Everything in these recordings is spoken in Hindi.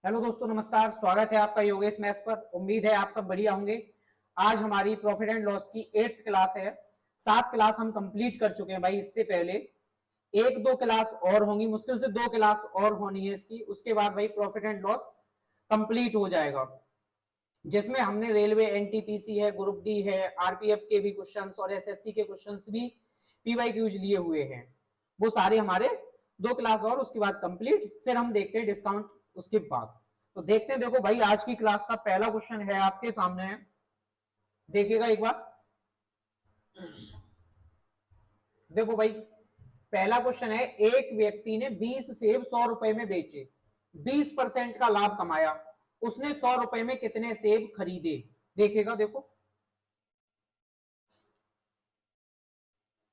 हेलो दोस्तों, नमस्कार। स्वागत है आपका योगेश मैथ्स पर। उम्मीद है आप सब बढ़िया होंगे। आज हमारी प्रॉफिट एंड लॉस की 8th क्लास है। 7 क्लास हम कंप्लीट कर चुके हैं भाई। इससे पहले एक दो क्लास और होंगी, मुश्किल से 2 क्लास और होनी है इसकी। उसके बाद भाई प्रॉफिट एंड लॉस कंप्लीट हो जाएगा, जिसमें हमने रेलवे, एनटीपीसी है, ग्रुप डी है, आरपीएफ के भी क्वेश्चंस और एसएससी के क्वेश्चंस भी पीवाईक्यूज लिए हुए हैं। वो सारे हमारे 2 क्लास और उसके बाद कंप्लीट। फिर हम देखते हैं डिस्काउंट उसके बाद। तो देखते हैं। देखो भाई, आज की क्लास का पहला क्वेश्चन है आपके सामने है, देखिएगा एक बार। देखो भाई, पहला क्वेश्चन है, एक व्यक्ति ने 20 सेब 100 रुपए में बेचे, 20% का लाभ कमाया। उसने 100 रुपए में कितने सेब खरीदे? देखिएगा। देखो,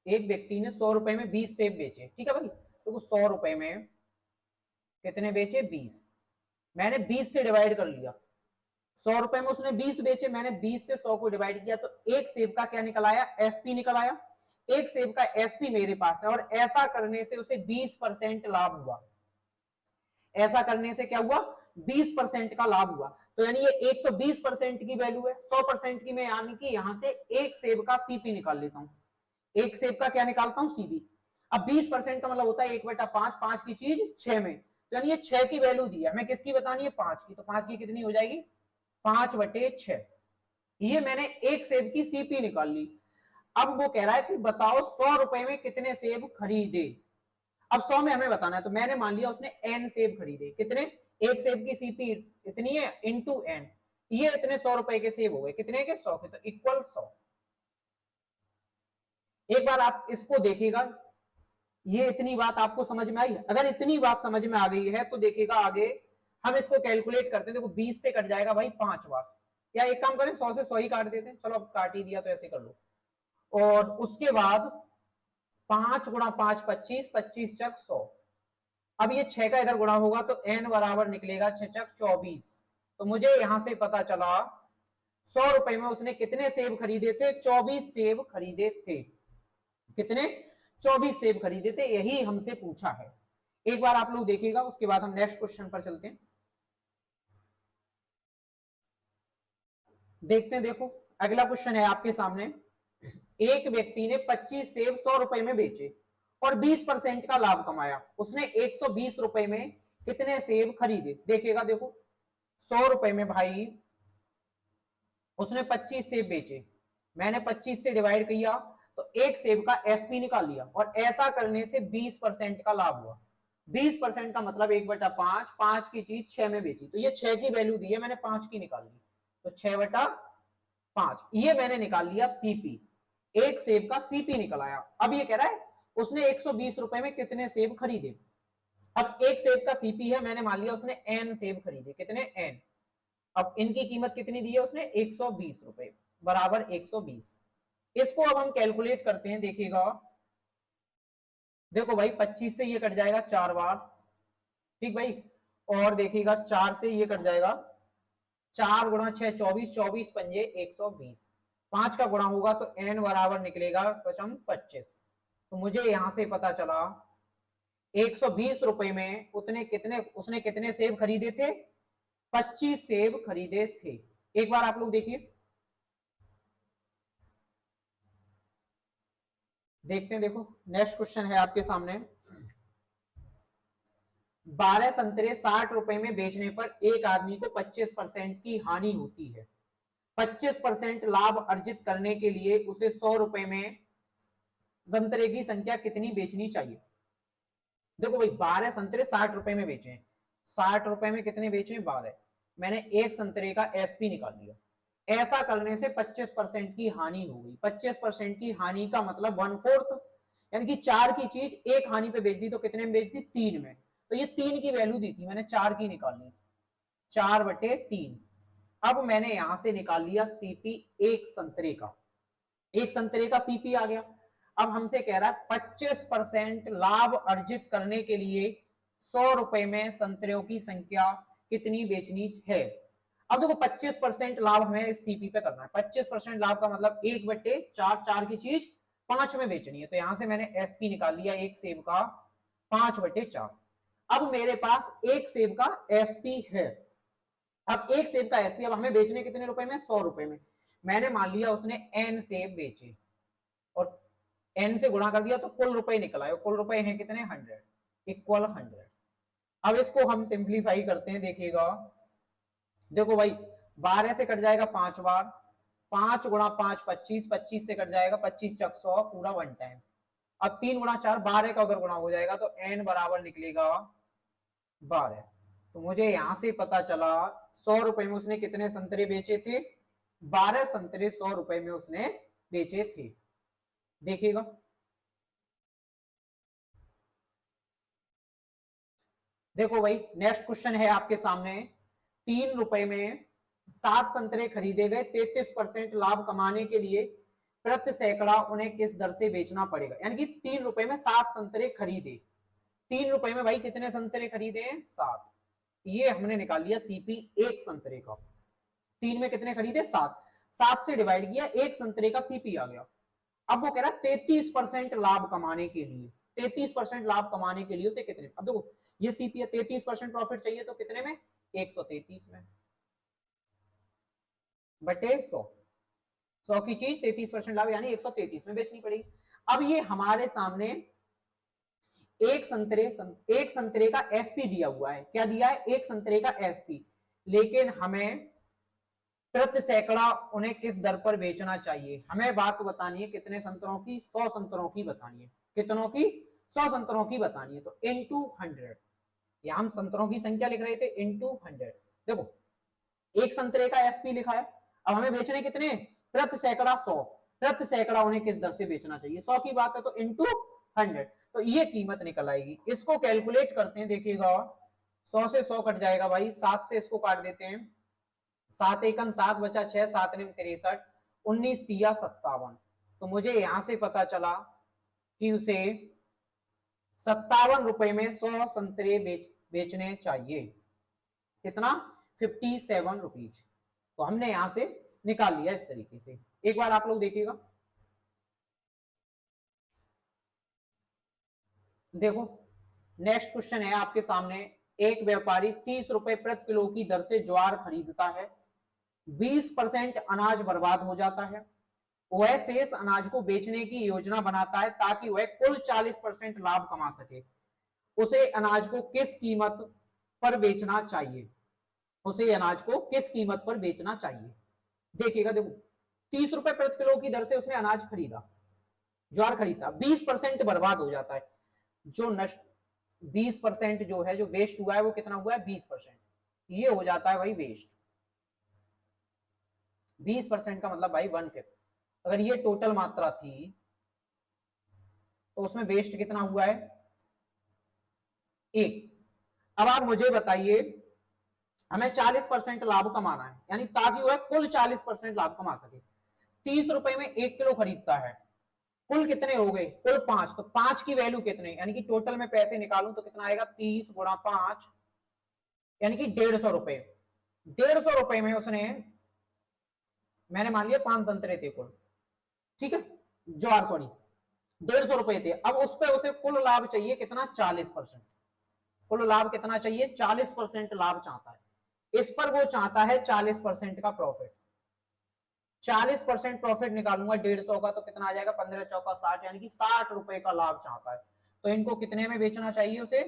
एक व्यक्ति ने 100 रुपए में 20 सेब बेचे, ठीक है भाई। तो 100 रुपए में कितने बेचे? 20। मैंने 20 से डिवाइड कर लिया। 100 रुपए में उसने 20 बेचे, मैंने 20 से 100 को डिवाइड किया, तो एक सेब का क्या निकल आया? एसपी निकल आया। एक सेब का एसपी मेरे पास है, और ऐसा करने से उसे 20% लाभ हुआ। ऐसा करने से क्या हुआ? 20% का लाभ हुआ। तो यानी ये 120% की वैल्यू है। 100% की मैं यानी कि यहां से एक सेब का सीपी निकाल लेता हूं। एक सेब का क्या निकालता हूं? सीपी। अब 20% का मतलब होता है 1/5। 5 की चीज 6 में, तो यानी ये 6 की वैल्यू दी है। हमें किसकी बतानी है? 5 की। तो 5 की कितनी हो जाएगी? 5/6। ये मैंने एक सेब की सीपी निकाल ली। अब वो कह रहा है कि बताओ 100 रुपए में कितने सेब खरीदे। अब 100 में हमें बताना है, तो मैंने मान लिया उसने एन सेब खरीदे। कितने? एक सेब की सीपी इतनी है, इंटू एन। ये इतने 100 रुपए के सेब हो गए। कितने के? 100 के। तो इक्वल 100। एक बार आप इसको देखिएगा। ये इतनी बात आपको समझ में आई? अगर इतनी बात समझ में आ गई है तो देखिएगा आगे हम इसको कैलकुलेट करते हैं। देखो 20 से कट जाएगा भाई 5 बार। या एक काम करें, 100 से 100 ही काट देते हैं। चलो, अब काट ही दिया तो ऐसे कर लो। और उसके बाद 5 गुणा 5 25, 25 चक 100। अब ये 6 का इधर गुणा होगा तो n बराबर निकलेगा 6 चक 24। तो मुझे यहां से पता चला 100 रुपए में उसने कितने सेब खरीदे थे? 24 सेब खरीदे थे। कितने? 24 सेब खरीदे थे। यही हमसे पूछा है। एक बार आप लोग देखिएगा, उसके बाद हम नेक्स्ट क्वेश्चन पर चलते हैं। देखते हैं। देखो, अगला क्वेश्चन है आपके सामने। एक व्यक्ति ने 25 सेब 100 रुपए में बेचे और 20% का लाभ कमाया। उसने 120 रुपए में कितने सेब खरीदे? देखिएगा। देखो, 100 रुपए में भाई उसने 25 सेब बेचे, मैंने 25 से डिवाइड किया, तो एक सेब का एसपी निकाल लिया, और ऐसा करने से 20% का लाभ हुआ। 20% का मतलब 1/5। 5 की चीज 6 में बेची, तो ये 6 की वैल्यू दी है, मैंने 5 की निकाल ली। तो 6/5 ये मैंने निकाल लिया सीपी। एक सेब का सीपी निकल आया। अब ये कह रहा है उसने 120 रुपए में कितने सेब खरीदे। अब एक सेब का सीपी है, मैंने मान लिया उसने एन सेब खरीदे। कितने? एन। अब इनकी कीमत कितनी दी है उसने? 120 रुपए बराबर 120। इसको अब हम कैलकुलेट करते हैं। देखिएगा। देखो भाई, 25 से ये कट जाएगा 4 बार, ठीक भाई। और देखिएगा 4 से ये कट जाएगा, 4 गुणा 6 24, 24 पंजे 120। 5 का गुणा होगा तो n बराबर निकलेगा 25। तो मुझे यहां से पता चला 120 रुपए में उसने कितने सेब खरीदे थे? 25 सेब खरीदे थे। एक बार आप लोग देखिए। देखते हैं। देखो, नेक्स्ट क्वेश्चन है आपके सामने। 12 संतरे 60 रुपए में बेचने पर एक आदमी को 25% की हानि होती है। 25% लाभ अर्जित करने के लिए उसे 100 रुपए में संतरे की संख्या कितनी बेचनी चाहिए? देखो भाई, 12 संतरे 60 रुपए में बेचे हैं। 60 रुपए में कितने बेचे? 12। मैंने एक संतरे का एसपी निकाल लिया। ऐसा करने से 25% की हानि हो गई। 25% की हानि का मतलब 1/4, यानी कि 4 की चीज एक हानि पे बेच दी, तो कितने में बेच दी? 3 में। तो ये 3 की वैल्यू दी थी, मैंने 4 की निकाल ली। 4/3। अब मैंने यहां से निकाल लिया सीपी एक संतरे का। एक संतरे का सीपी आ गया। अब हमसे कह रहा है 25% लाभ अर्जित करने के लिए 100 रुपए में संतरों की संख्या कितनी बेचनी है। अब देखो, 25% लाभ हमें इस सीपी पे करना है। 25% लाभ का मतलब 1/4। 4 की चीज 5 में बेचनी है, तो यहां से मैंने एसपी निकाल लिया एक सेब का 5/4। अब मेरे पास एक सेब का एसपी है। अब एक सेब का एसपी, अब हमें बेचने कितने रुपए में, 100 रुपए में। मैंने मान लिया उसने एन सेब बेचे और एन से गुणा कर दिया तो कुल रुपए निकल आए, कुल रुपए हैं कितने, 100 इक्वल 100। अब इसको हम सिंप्लीफाई करते हैं, देखिएगा, देखो भाई 12 से कट जाएगा 5 बार, 5 गुणा 5 25, 25 से कट जाएगा 25 चक 100 पूरा 1 टाइम। अब 3 गुणा 4 12 का उधर गुणा हो जाएगा तो एन बराबर निकलेगा 12। तो मुझे यहां से पता चला 100 रुपए में उसने कितने संतरे बेचे थे, 12 संतरे 100 रुपए में उसने बेचे थे। देखिएगा, देखो भाई नेक्स्ट क्वेश्चन है आपके सामने, 3 रुपए में 7 संतरे खरीदे गए, 33% लाभ कमाने के लिए प्रति सैकड़ा उन्हें किस दर से बेचना पड़ेगा। यानी कि 3 रुपए में 7 संतरे खरीदे, 3 रुपए में भाई कितने संतरे खरीदे हैं, 7। ये हमने निकाल लिया सीपी एक संतरे का। 3 में कितने खरीदे, 7, 7 से डिवाइड किया, एक संतरे का सीपी आ गया। अब वो कह रहा 33% लाभ कमाने के लिए, 33% लाभ कमाने के लिए उसे कितने, अब देखो ये सीपी है, 33% प्रॉफिट चाहिए तो कितने में, 133 में बटे 100, 100 की चीज 33% लाभ यानी 133 में बेचनी पड़ेगी। अब ये हमारे सामने एक संतरे का एसपी दिया हुआ है, क्या दिया है, एक संतरे का एसपी, लेकिन हमें प्रति सैकड़ा उन्हें किस दर पर बेचना चाहिए। हमें बात बतानी है कितने संतरों की, 100 संतरों की बतानी है, कितनों की, 100 संतरों की बतानी है। तो इनटू 100, यहां हम संतरों की संख्या लिख रहे थे, इनटू 100। देखो एक संतरे का एसपी लिखा है, अब हमें बेचने कितने, प्रति सैकड़ा 100, प्रति सैकड़ा उन्हें किस दर से बेचना चाहिए, 100 की बात है तो इनटू 100, तो ये कीमत निकल आएगी। इसको कैलकुलेट करते हैं, देखिएगा 100 से 100 कट जाएगा भाई, 7 से इसको काट देते हैं, 7 एकम 7 बचा 6, 7 निम 63, 19 तिया 57। तो मुझे यहां से पता चला कि उसे 57 रुपए में 100 संतरे बेचने चाहिए, कितना, 57 रुपीज। तो हमने यहां से निकाल लिया इस तरीके से। एक बार आप लोग देखिएगा, देखो नेक्स्ट क्वेश्चन है आपके सामने, एक व्यापारी 30 रुपए प्रति किलो की दर से ज्वार खरीदता है, 20% अनाज बर्बाद हो जाता है, वह शेष अनाज को बेचने की योजना बनाता है ताकि वह कुल 40% लाभ कमा सके। उसे अनाज को किस कीमत पर बेचना चाहिए, उसे अनाज को किस कीमत पर बेचना चाहिए। देखिएगा, देखो 30 रुपए प्रति किलो की दर से उसने अनाज खरीदा, ज्वार खरीदा, 20% बर्बाद हो जाता है, जो नष्ट 20% जो है, जो वेस्ट हुआ है वो कितना हुआ है, 20%, ये हो जाता है भाई वेस्ट। 20% का मतलब भाई 1/5, अगर ये टोटल मात्रा थी तो उसमें वेस्ट कितना हुआ है, 1। अब आप मुझे बताइए, हमें 40% लाभ कमाना है, यानी ताकि वह कुल 40% लाभ कमा सके। 30 रुपए में 1 किलो खरीदता है, कुल कितने हो गए, कुल 5, तो 5 की वैल्यू कितने, यानी कि टोटल में पैसे निकालूं तो कितना आएगा, 30 गुणा 5 यानी कि 150 रुपए। 150 रुपए में उसने, मैंने मान लिया 5 संतरे थे कुल, ठीक है, ज्वार सॉरी, 150 रुपए थे। अब उस पर उसे कुल लाभ चाहिए कितना, 40%, कुल लाभ कितना चाहिए, 40% लाभ चाहता है। इस पर वो चाहता है 40% का प्रॉफिट, 40% प्रॉफिट निकालूंगा 150 का तो कितना आ जाएगा, 15 चौका 60, यानी कि 60 रुपए का लाभ चाहता है। तो इनको कितने में बेचना चाहिए उसे,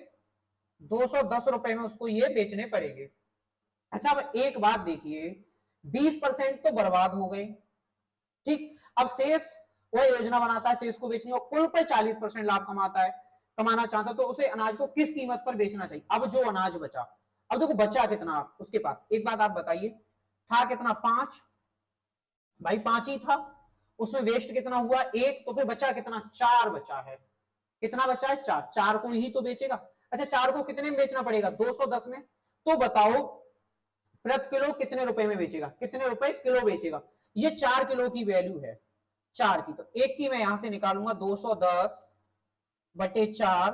210 रुपए में उसको ये बेचने पड़ेंगे। अच्छा अब एक बात देखिए, 20% तो बर्बाद हो गए, ठीक, अब शेष वह योजना बनाता है शेष को बेचने, और कुल पर 40% लाभ कमाता है, कमाना चाहता है, तो उसे अनाज को किस कीमत पर बेचना चाहिए। अब जो अनाज बचा, अब देखो बचा कितना उसके पास, एक बात आप बताइए, था कितना, 5, भाई 5 ही था, उसमें वेस्ट कितना हुआ, 1, तो फिर बचा कितना, 4 बचा है, कितना बचा है, 4, 4 को ही तो बेचेगा। अच्छा 4 को कितने में बेचना पड़ेगा, 210 में। तो बताओ प्रति किलो कितने रुपए में बेचेगा, कितने रुपए किलो बेचेगा, ये 4 किलो की वैल्यू है, 4 की, तो 1 की मैं यहां से निकालूंगा, 210 बटे 4,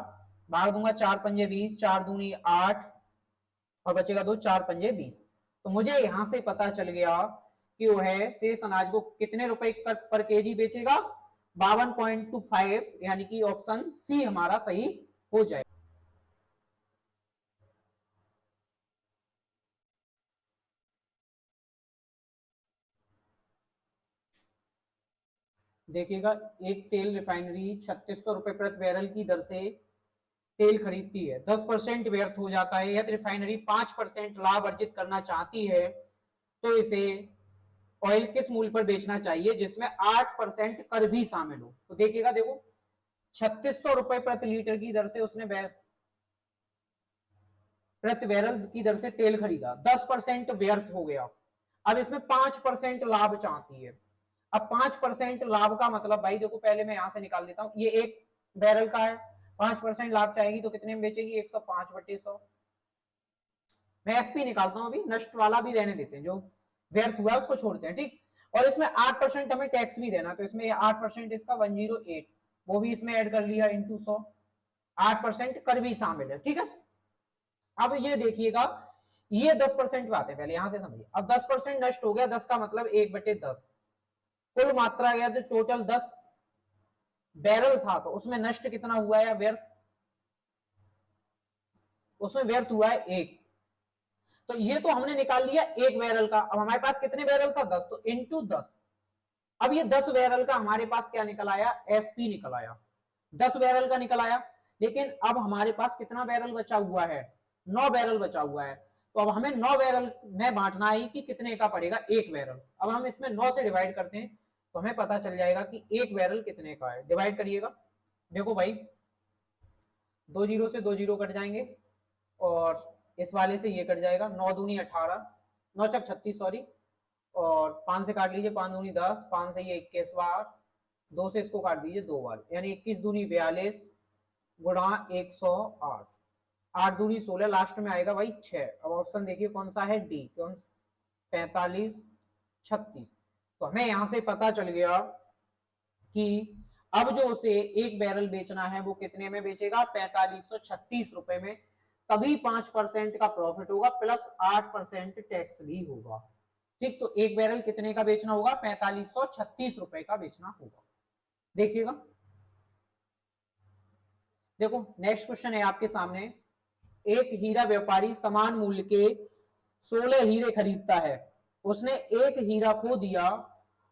भाग दूंगा 4 पंजे 20, 4 दूनी 8 और बचेगा 2, 4 पंजे 20। तो मुझे यहां से पता चल गया कि वो है शेष अनाज को कितने रुपए पर केजी बेचेगा, 52.25, यानी कि ऑप्शन सी हमारा सही हो जाएगा। देखिएगा, एक तेल रिफाइनरी 3600 रुपए प्रति बैरल की दर से तेल खरीदती है, 10% व्यर्थ हो जाता है। यदि रिफाइनरी 5% लाभ अर्जित करना चाहती है तो इसे ऑयल किस मूल्य पर बेचना चाहिए जिसमें 8% कर भी शामिल हो? तो देखिएगा, देखो 3600 रुपए प्रति लीटर की दर से उसने प्रति बैरल की दर से तेल खरीदा, 10% व्यर्थ हो गया। अब इसमें 5% लाभ चाहती है। अब 5% लाभ का मतलब भाई देखो, पहले मैं यहां से निकाल देता हूं, ये एक बैरल का है, 5% लाभ चाहेगी तो कितने में बेचेगी? 105/100। मैं एसपी निकालता हूं, अभी नष्ट वाला भी रहने देते हैं, जो व्यर्थ हुआ उसको छोड़ते हैं, ठीक। और इसमें 8% हमें टैक्स भी देना, तो इसमें 8% इसका 108, वो भी इसमें ऐड कर लिया इंटू 100, 8% कर भी शामिल है, ठीक है। अब ये देखिएगा, ये 10% पे आते हैं, पहले यहां से समझिए। अब 10% नष्ट हो गया, 10 का मतलब 1/10, कुल मात्रा यदि टोटल 10 बैरल था तो उसमें नष्ट कितना हुआ है, व्यर्थ? उसमें व्यर्थ हुआ है 1। तो ये तो हमने निकाल लिया एक बैरल का। अब हमारे पास कितने बैरल था? 10, तो इंटू 10। अब ये 10 बैरल का हमारे पास क्या निकल आया? एसपी निकल आया, 10 बैरल का निकल आया। लेकिन अब हमारे पास कितना बैरल बचा हुआ है? 9 बैरल बचा हुआ है। तो अब हमें 9 बैरल में बांटना है कि कितने का पड़ेगा? एक बैरल। अब हम इसमें 9 से डिवाइड करते हैं तो हमें पता चल जाएगा कि एक बैरल कितने का है। डिवाइड करिएगा, देखो भाई, 2 जीरो से 2 जीरो कट जाएंगे और इस वाले से ये कट जाएगा, 9 दूनी 18, 9 चक 36, सॉरी, और 5 से काट लीजिए, 5 दूनी 10, 5 से ये 21 बार, 2 से इसको काट दीजिए 2 बार, यानी 21 दूनी 42 गुणा 108, 8 दूनी 16, लास्ट में आएगा भाई 6। अब ऑप्शन देखिए कौन सा है? डी, कौन? 45 36। तो हमें यहां से पता चल गया कि अब जो उसे एक बैरल बेचना है वो कितने में बेचेगा? 4536 रुपए में। तभी 5% का प्रॉफिट होगा, प्लस 8% टैक्स भी होगा, ठीक। तो एक बैरल कितने का बेचना होगा? 4536 रुपए का बेचना होगा। देखिएगा, देखो नेक्स्ट क्वेश्चन है आपके सामने। एक हीरा व्यापारी समान मूल्य के 16 हीरे खरीदता है, उसने एक हीरा खो दिया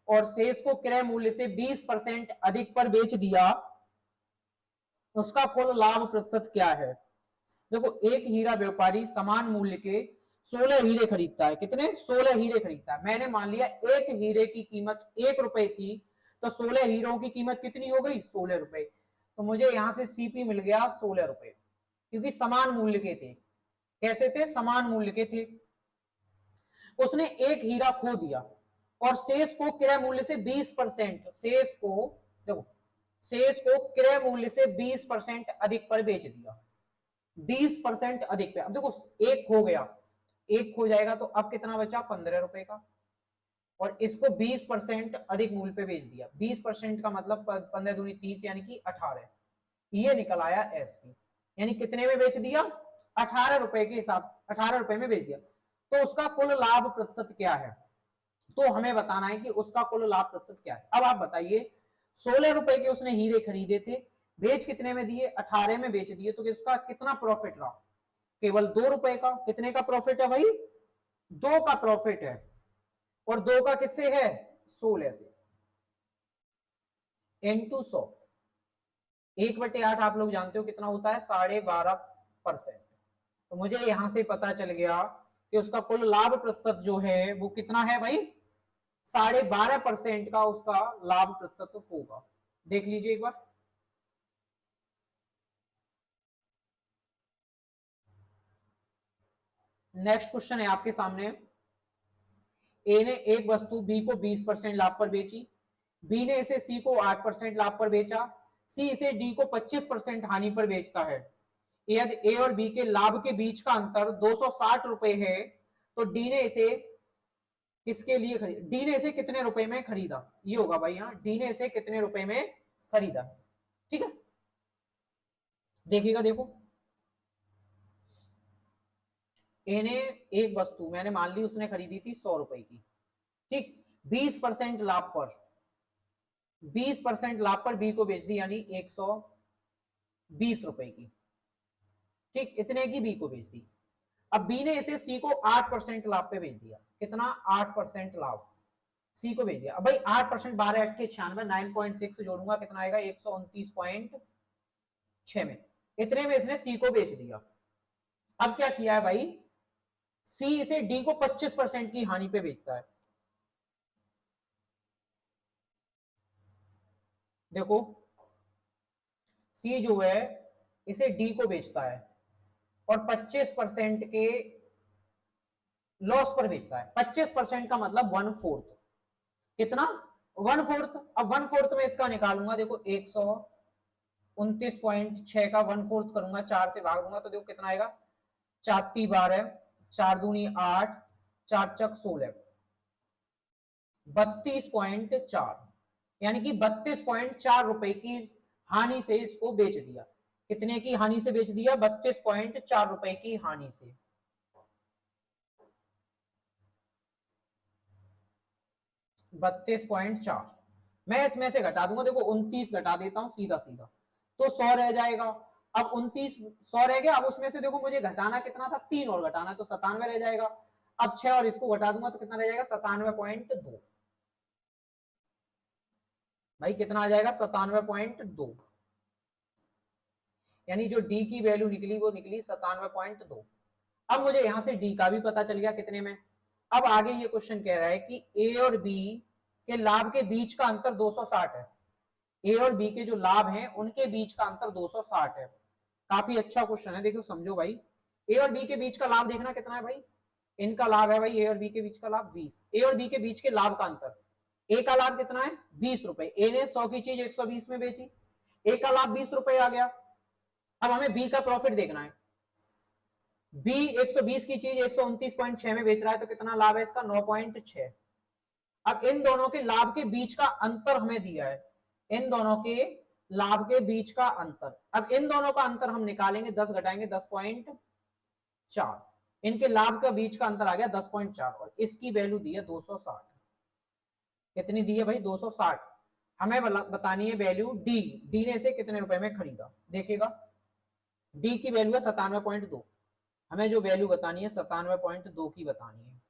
और शेष को क्रय मूल्य से 20% अधिक पर बेच दिया, उसका कुल लाभ प्रतिशत क्या है? देखो, एक हीरा व्यापारी समान मूल्य के 16 हीरे खरीदता है। कितने? 16 हीरे खरीदता है। मैंने मान लिया एक हीरे की कीमत 1 रुपए थी, तो 16 हीरों की कीमत कितनी हो गई? 16 रुपए। तो मुझे यहां से सीपी मिल गया 16 रुपए, क्योंकि समान मूल्य के थे। कैसे थे? समान मूल्य के थे। उसने एक हीरा खो दिया और शेष को क्रय मूल्य से 20%, शेष को, देखो, शेष को क्रय मूल्य से 20% अधिक पर बेच दिया, 20% अधिक पे। अब देखो, एक खो गया, एक खो जाएगा तो अब कितना बचा? 15 रुपए का, और इसको 20% अधिक मूल्य पे बेच दिया। 20% का मतलब 15 दूनी 30, यानी कि 18। ये निकल आया एसपी, यानी कितने में बेच दिया? 18 रुपए के हिसाब से, 18 रुपए में बेच दिया। तो उसका कुल लाभ प्रतिशत क्या है? तो हमें बताना है कि उसका कुल लाभ प्रतिशत क्या है। अब आप बताइए, 16 रुपए के उसने हीरे खरीदे थे, बेच कितने में दिए? 18 में बेच दिए, तो उसका कितना प्रॉफिट रहा? केवल 2 रुपए का। कितने का प्रॉफिट है भाई? 2 का प्रॉफिट है। और 2 का किससे है? 16 से, इंटू 100। 1/8 आप लोग जानते हो कितना होता है? 12.5%। तो मुझे यहां से पता चल गया कि उसका कुल लाभ प्रतिशत जो है वो कितना है भाई? 12.5% का उसका लाभ प्रतिशत होगा। देख लीजिए एक बार। नेक्स्ट क्वेश्चन है आपके सामने। ए ने एक वस्तु बी को 20% लाभ पर बेची, बी ने इसे सी को 8% लाभ पर बेचा, सी इसे डी को 25% हानि पर बेचता है। यदि ए और बी के लाभ के बीच का अंतर 260 रुपए है तो डी ने इसे किसके लिए खरीदा? डी ने इसे कितने रुपए में खरीदा? ये होगा भाई, यहाँ डी ने इसे कितने रुपए में खरीदा, ठीक है। देखिएगा, देखो, ए ने एक वस्तु, मैंने मान ली उसने खरीदी थी 100 रुपए की, ठीक। 20% लाभ पर, 20% लाभ पर बी को बेच दी, यानी 120 रुपए की, ठीक। इतने की बी को बेच दी। अब बी ने इसे सी को 8% लाभ पे बेच दिया। कितना? 8% लाभ। सी को भेज दिया। अब भाई 8%, 12×8 = 96, 9.6 जोड़ूंगा कितना आएगा 129.6 में, इतने में इसने सी को बेच दिया। अब क्या किया है भाई, सी इसे डी को 25% की हानि पे बेचता है। देखो सी जो है इसे डी को बेचता है और 25% के लॉस पर बेचता है। 25% का मतलब 1/4, कितना 1/4। अब 1/4 में इसका निकालूंगा, देखो 129.6 का 1/4 करूंगा, 4 से भाग दूंगा तो देखो कितना आएगा, 4×3 = 12, 4×2 = 8, 4×4 = 16, 32.4, यानी कि 32.4 रुपए की हानि से इसको बेच दिया। कितने की हानि से बेच दिया, 32.4 रुपए की हानि से। 32.4 मैं इसमें से घटा दूंगा, देखो 29 घटा देता हूं सीधा सीधा, तो 100 रह जाएगा। अब 29 100 रह गया। अब उसमें से देखो मुझे घटाना कितना था, 3 और घटाना, तो 97 रह जाएगा। अब 6 और इसको घटा दूंगा तो कितना रह जाएगा, 97.2। भाई कितना आ जाएगा, 97.2, यानी जो डी की वैल्यू निकली वो निकली 97.2। अब मुझे यहां से डी का भी पता चल गया कितने में। अब आगे ये क्वेश्चन कह रहा है कि ए और बी के लाभ के बीच का अंतर 260 है। ए और बी के जो लाभ हैं उनके बीच का अंतर 260 है। काफी अच्छा क्वेश्चन है, देखो समझो भाई। ए और बी के बीच का लाभ देखना कितना है भाई, इनका लाभ है भाई, ए और बी के बीच का लाभ 20। ए और बी के बीच के लाभ का अंतर, ए का लाभ कितना है 20 रुपए, ए ने 100 की चीज 120 में बेची, ए का लाभ 20 रुपए आ गया। अब हमें बी का प्रॉफिट देखना है, बी 120 की चीज 129.6 में बेच रहा है तो कितना लाभ है इसका, 9.6। अब इन दोनों के लाभ के बीच का अंतर हमें दिया है, इन दोनों के लाभ के बीच का अंतर। अब इन दोनों का अंतर हम निकालेंगे, 10 घटाएंगे 10.4, इनके लाभ का बीच का अंतर आ गया 10.4 और इसकी वैल्यू दी है 260। कितनी दी है भाई, 260। हमें बतानी है वैल्यू डी, डी ने इसे कितने रुपए में खरीदा। देखिएगा डी की वैल्यू है 97.2, हमें जो वैल्यू बतानी है 97.2 की बतानी है।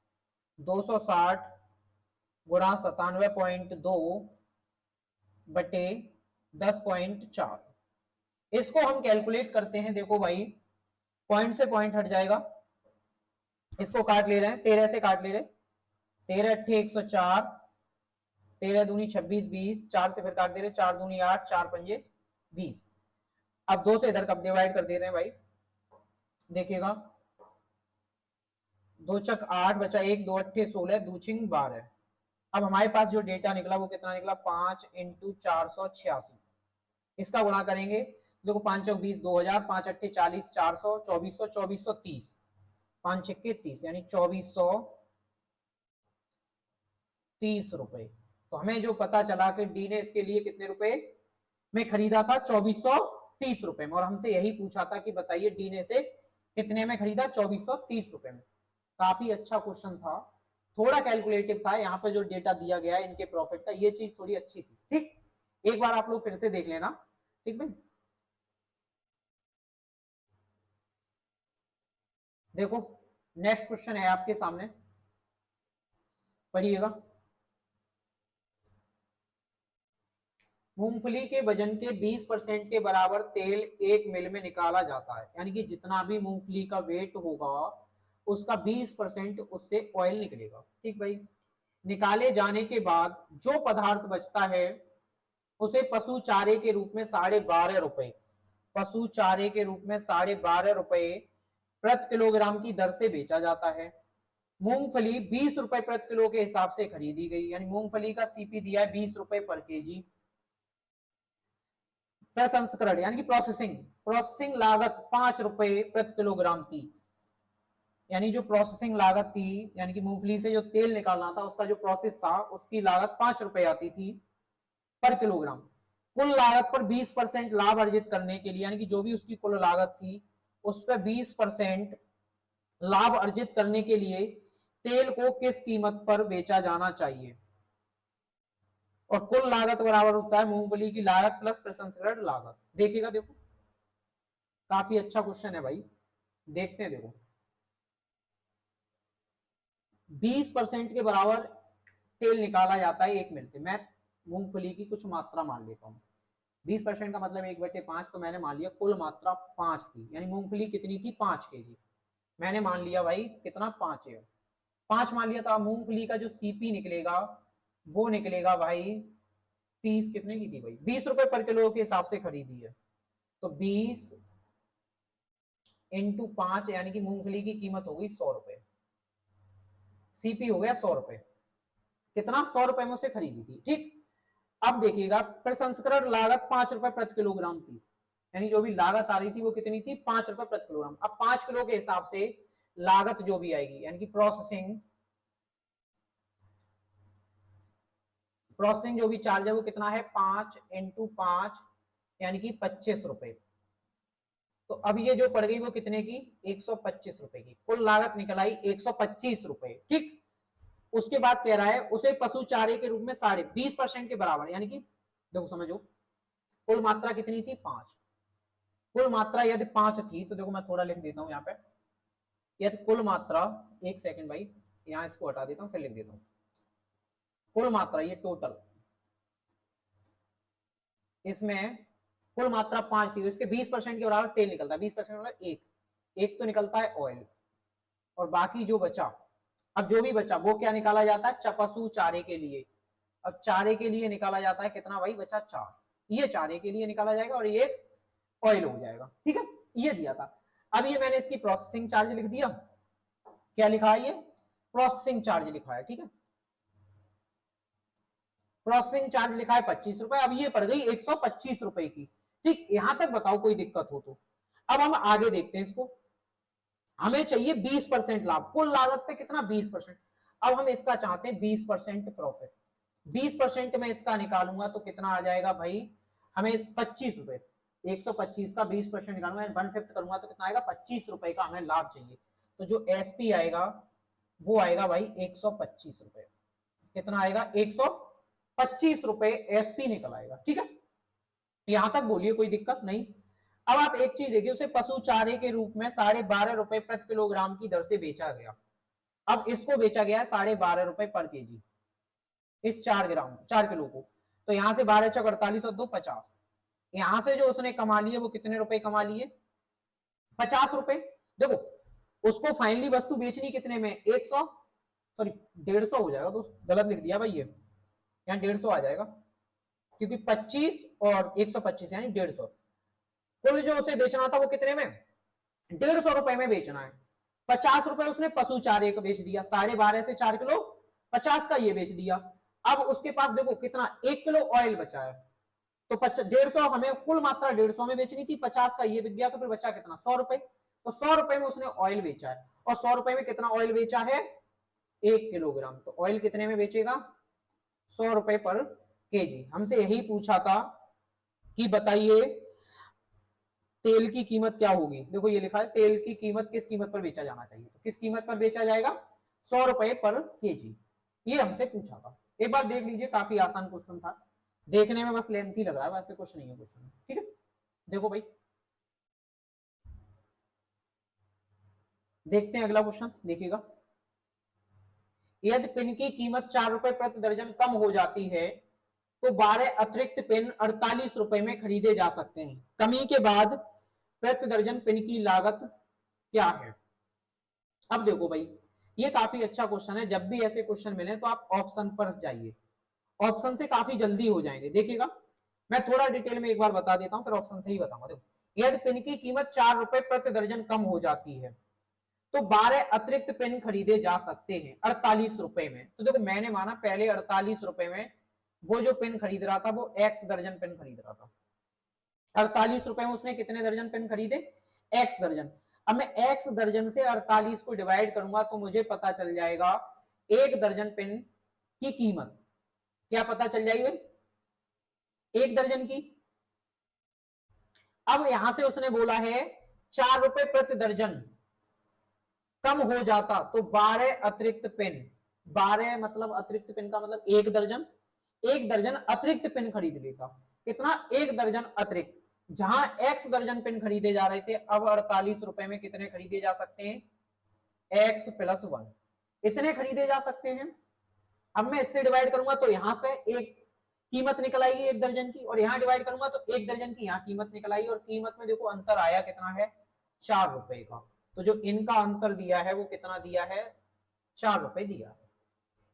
260 गुणा 97.2 बटे 10.4, इसको हम कैलकुलेट करते हैं। देखो भाई पॉइंट से पॉइंट हट जाएगा, इसको काट ले रहे हैं, 13 से काट ले रहे, 13×8 = 104, 13×2 = 26, 20, 4 से फिर काट दे रहे, 4×2 = 8, 4×5 = 20। अब 2 से इधर कब डिवाइड कर दे रहे हैं भाई, देखिएगा 2×6 = 8 बचा 1, 2×8 = 16, 2×6 = 12। अब हमारे पास जो डेटा निकला वो कितना निकला, 5 × 486। इसका गुणा करेंगे, देखो 5×4 = 20, 2000, 5×8 = 40, 400, 2400, 2430, 5×6 = 30, यानी 2430 रुपए। तो हमें जो पता चला कि डी ने इसके लिए कितने रुपए में खरीदा था, 2430 रुपए में, और हमसे यही पूछा था कि बताइए डी ने इसे कितने में खरीदा, 2430 रुपए में। काफी अच्छा क्वेश्चन था, थोड़ा कैलकुलेटिव था। यहाँ पे जो डेटा दिया गया है इनके प्रॉफिट का, ये चीज थोड़ी अच्छी थी। ठीक, एक बार आप लोग फिर से देख लेना। ठीक भाई, देखो नेक्स्ट क्वेश्चन है आपके सामने, पढ़िएगा। मूंगफली के वजन के 20% के बराबर तेल एक मिल में निकाला जाता है, यानी कि जितना भी मूंगफली का वेट होगा उसका 20% उससे ऑयल निकलेगा। ठीक भाई, निकाले जाने के बाद जो पदार्थ बचता है उसे पशु चारे के रूप में 12.5 रुपए, पशु चारे के रूप में 12.5 रुपए प्रति किलोग्राम की दर से बेचा जाता है। मूंगफली 20 रुपए प्रति किलो के हिसाब से खरीदी गई, यानी मूंगफली का सीपी दिया है 20 रुपए पर केजी। प्रसंस्करण यानी कि प्रोसेसिंग, प्रोसेसिंग लागत 5 रुपए प्रति किलोग्राम थी, यानी जो प्रोसेसिंग लागत थी, यानी कि मूंगफली से जो तेल निकालना था उसका जो प्रोसेस था उसकी लागत 5 रुपए आती थी पर किलोग्राम। कुल लागत पर 20% लाभ अर्जित करने के लिए, यानी कि जो भी उसकी कुल लागत थी उस पर 20% लाभ अर्जित करने के लिए तेल को किस कीमत पर बेचा जाना चाहिए। और कुल लागत बराबर होता है मूंगफली की लागत प्लस प्रसंस्करण लागत। देखिएगा, देखो काफी अच्छा क्वेश्चन है भाई, देखते हैं। देखो 20% के बराबर तेल निकाला जाता है एक मिल से। मैं मूंगफली की कुछ मात्रा मान लेता हूँ, 20% का मतलब 1/5, तो मैंने मान लिया कुल मात्रा 5 थी, यानी मूंगफली कितनी थी 5 केजी। मैंने मान लिया भाई कितना 5 है, 5 मान लिया। तो मूंगफली का जो सीपी निकलेगा वो निकलेगा भाई 30, कितने की थी भाई 20 रुपए पर किलो के हिसाब से खरीदी है। तो 20 इंटू 5 यानी कि मूंगफली की कीमत हो गई 100 रुपए, सीपी हो गया 100 रुपए। कितना 100 रुपए में उसे खरीदी थी, ठीक। अब देखिएगा प्रसंस्करण लागत 5 रुपए प्रति किलोग्राम थी, यानी जो भी लागत आ रही थी वो कितनी थी 5 रुपए प्रति किलोग्राम। अब 5 किलो के हिसाब से लागत जो भी आएगी, यानी कि प्रोसेसिंग जो भी चार्ज है वो कितना है 5 इंटू 5 यानी कि 25 रुपए। तो अब ये जो पड़ गई वो कितने की 125 रुपए की, कुल लागत निकल आई 125 रुपए, ठीक। उसके बाद कह रहा है उसे पशु चारे के रूप में 20% के बराबर, यानी कि देखो समझो कुल मात्रा कितनी थी 5, कुल मात्रा यदि 5 थी तो देखो मैं थोड़ा लिख देता हूं यहाँ पे, यदि कुल मात्रा, एक सेकंड भाई यहाँ इसको हटा देता हूं फिर लिख देता हूं, कुल मात्रा ये टोटल इसमें कुल मात्रा 5 थी तो इसके 20% के बराबर तेल निकलता है, 20% मतलब एक तो निकलता है ऑयल, और बाकी जो बचा, अब जो भी बचा वो क्या निकाला जाता है पशु चारे के लिए। अब चारे के लिए निकाला जाता है कितना भाई बचा 4, ये चारे के लिए निकाला जाएगा और ये ऑयल हो जाएगा, ठीक है। ये दिया था। अब ये मैंने इसकी प्रोसेसिंग चार्ज लिख दिया, क्या लिखा है ये प्रोसेसिंग चार्ज लिखा है, ठीक है। प्रोसेसिंग चार्ज लिखा है 25 रुपए, अब ये पड़ गई 125 रुपए की, ठीक। यहां तक बताओ कोई दिक्कत हो तो। अब हम आगे देखते हैं इसको, हमें चाहिए 20% लाभ, कुल लागत पे कितना 20%। अब हम इसका चाहते हैं 20% प्रॉफिट, 20% में इसका निकालूंगा तो कितना आ जाएगा भाई, हमें 25 रुपए, 125 का 20% निकालूंगा 1/5 करूंगा तो कितना आएगा 25 रुपए का हमें लाभ चाहिए। तो जो एसपी आएगा वो आएगा भाई 125 रुपए, कितना आएगा 125 रुपए एसपी निकल आएगा, ठीक है। यहां तक बोलिए कोई दिक्कत नहीं। अब आप एक चीज देखिए, उसे पशु चारे के रूप में 12.5 रुपए प्रति किलोग्राम की दर से बेचा गया। अब इसको बेचा गया है 12.5 रुपए पर केजी, इस 4 किलो को। तो यहां से 12 चौक 48 और 2 50, यहां से जो उसने कमा लिए वो कितने रुपए कमा लिए 50 रुपए। देखो उसको फाइनली वस्तु बेचनी कितने में 100, सॉरी 150 हो जाएगा, तो गलत लिख दिया भाई, ये यहाँ 150 आ जाएगा क्योंकि 25 और 125 यानी 150। कुल जो उसे बेचना था वो कितने में 150 रुपए में बेचना है। 50 रुपए उसने पशु चारे को बेच दिया, 12.5 से 4 किलो 50 का ये बेच दिया। अब उसके पास देखो कितना 1 किलो ऑयल बचा है, तो 150 हमें कुल मात्रा 150 में बेचनी थी, 50 का ये बिक गया तो फिर बचा कितना 100 रुपए। तो 100 रुपए में उसने ऑयल बेचा है, और 100 रुपए में कितना ऑयल बेचा है 1 किलोग्राम। तो ऑयल कितने में बेचेगा 100 रुपए पर केजी। हमसे यही पूछा था कि बताइए तेल की कीमत क्या होगी। देखो ये लिखा है तेल की कीमत किस कीमत पर बेचा जाना चाहिए, तो किस कीमत पर बेचा जाएगा 100 रुपए पर केजी, ये हमसे पूछा था। एक बार देख लीजिए, काफी आसान क्वेश्चन था, देखने में बस लेंथी लग रहा है, वैसे कुछ नहीं है क्वेश्चन, ठीक है। देखो भाई देखते हैं अगला क्वेश्चन, देखिएगा। यदि पेन की कीमत 4 रुपए प्रति दर्जन कम हो जाती है तो 12 अतिरिक्त पेन 48 रुपए में खरीदे जा सकते हैं। कमी के बाद प्रति दर्जन पेन की लागत क्या है। अब देखो भाई ये काफी अच्छा क्वेश्चन है, जब भी ऐसे क्वेश्चन मिले तो आप ऑप्शन पर जाइए, ऑप्शन से काफी जल्दी हो जाएंगे। देखिएगा मैं थोड़ा डिटेल में एक बार बता देता हूं फिर ऑप्शन से ही बताऊंगा। देखो यदि पेन की कीमत 4 रुपए प्रति दर्जन कम हो जाती है तो 12 अतिरिक्त पेन खरीदे जा सकते हैं 48 रुपए में। तो देखो मैंने माना पहले 48 रुपए में वो जो पेन खरीद रहा था वो एक्स दर्जन पेन खरीद रहा था, 48 रुपए में उसने कितने दर्जन पेन खरीदे एक्स दर्जन। अब मैं एक्स दर्जन से 48 को डिवाइड करूंगा तो मुझे पता चल जाएगा एक दर्जन पेन की कीमत, क्या पता चल जाएगी भाई एक दर्जन की। अब यहां से उसने बोला है 4 रुपए प्रति दर्जन कम हो जाता तो 12 अतिरिक्त पेन, 12 मतलब अतिरिक्त पेन का मतलब एक दर्जन अतिरिक्त पेन खरीद लेता। कितना एक दर्जन अतिरिक्त, जहां एक्स दर्जन पेन खरीदे जा रहे थे अब 48 रुपए में कितने खरीदे जा सकते हैं एक्स प्लस 1, इतने खरीदे जा सकते हैं। अब मैं इससे डिवाइड करूंगा तो यहाँ पे एक कीमत निकल आएगी 1 दर्जन की, और यहाँ डिवाइड करूंगा तो 1 दर्जन की यहाँ कीमत निकल आएगी, और कीमत में देखो अंतर आया कितना है, 4 रुपए का। तो जो इनका अंतर दिया है वो कितना दिया है, 4 रुपए दिया है।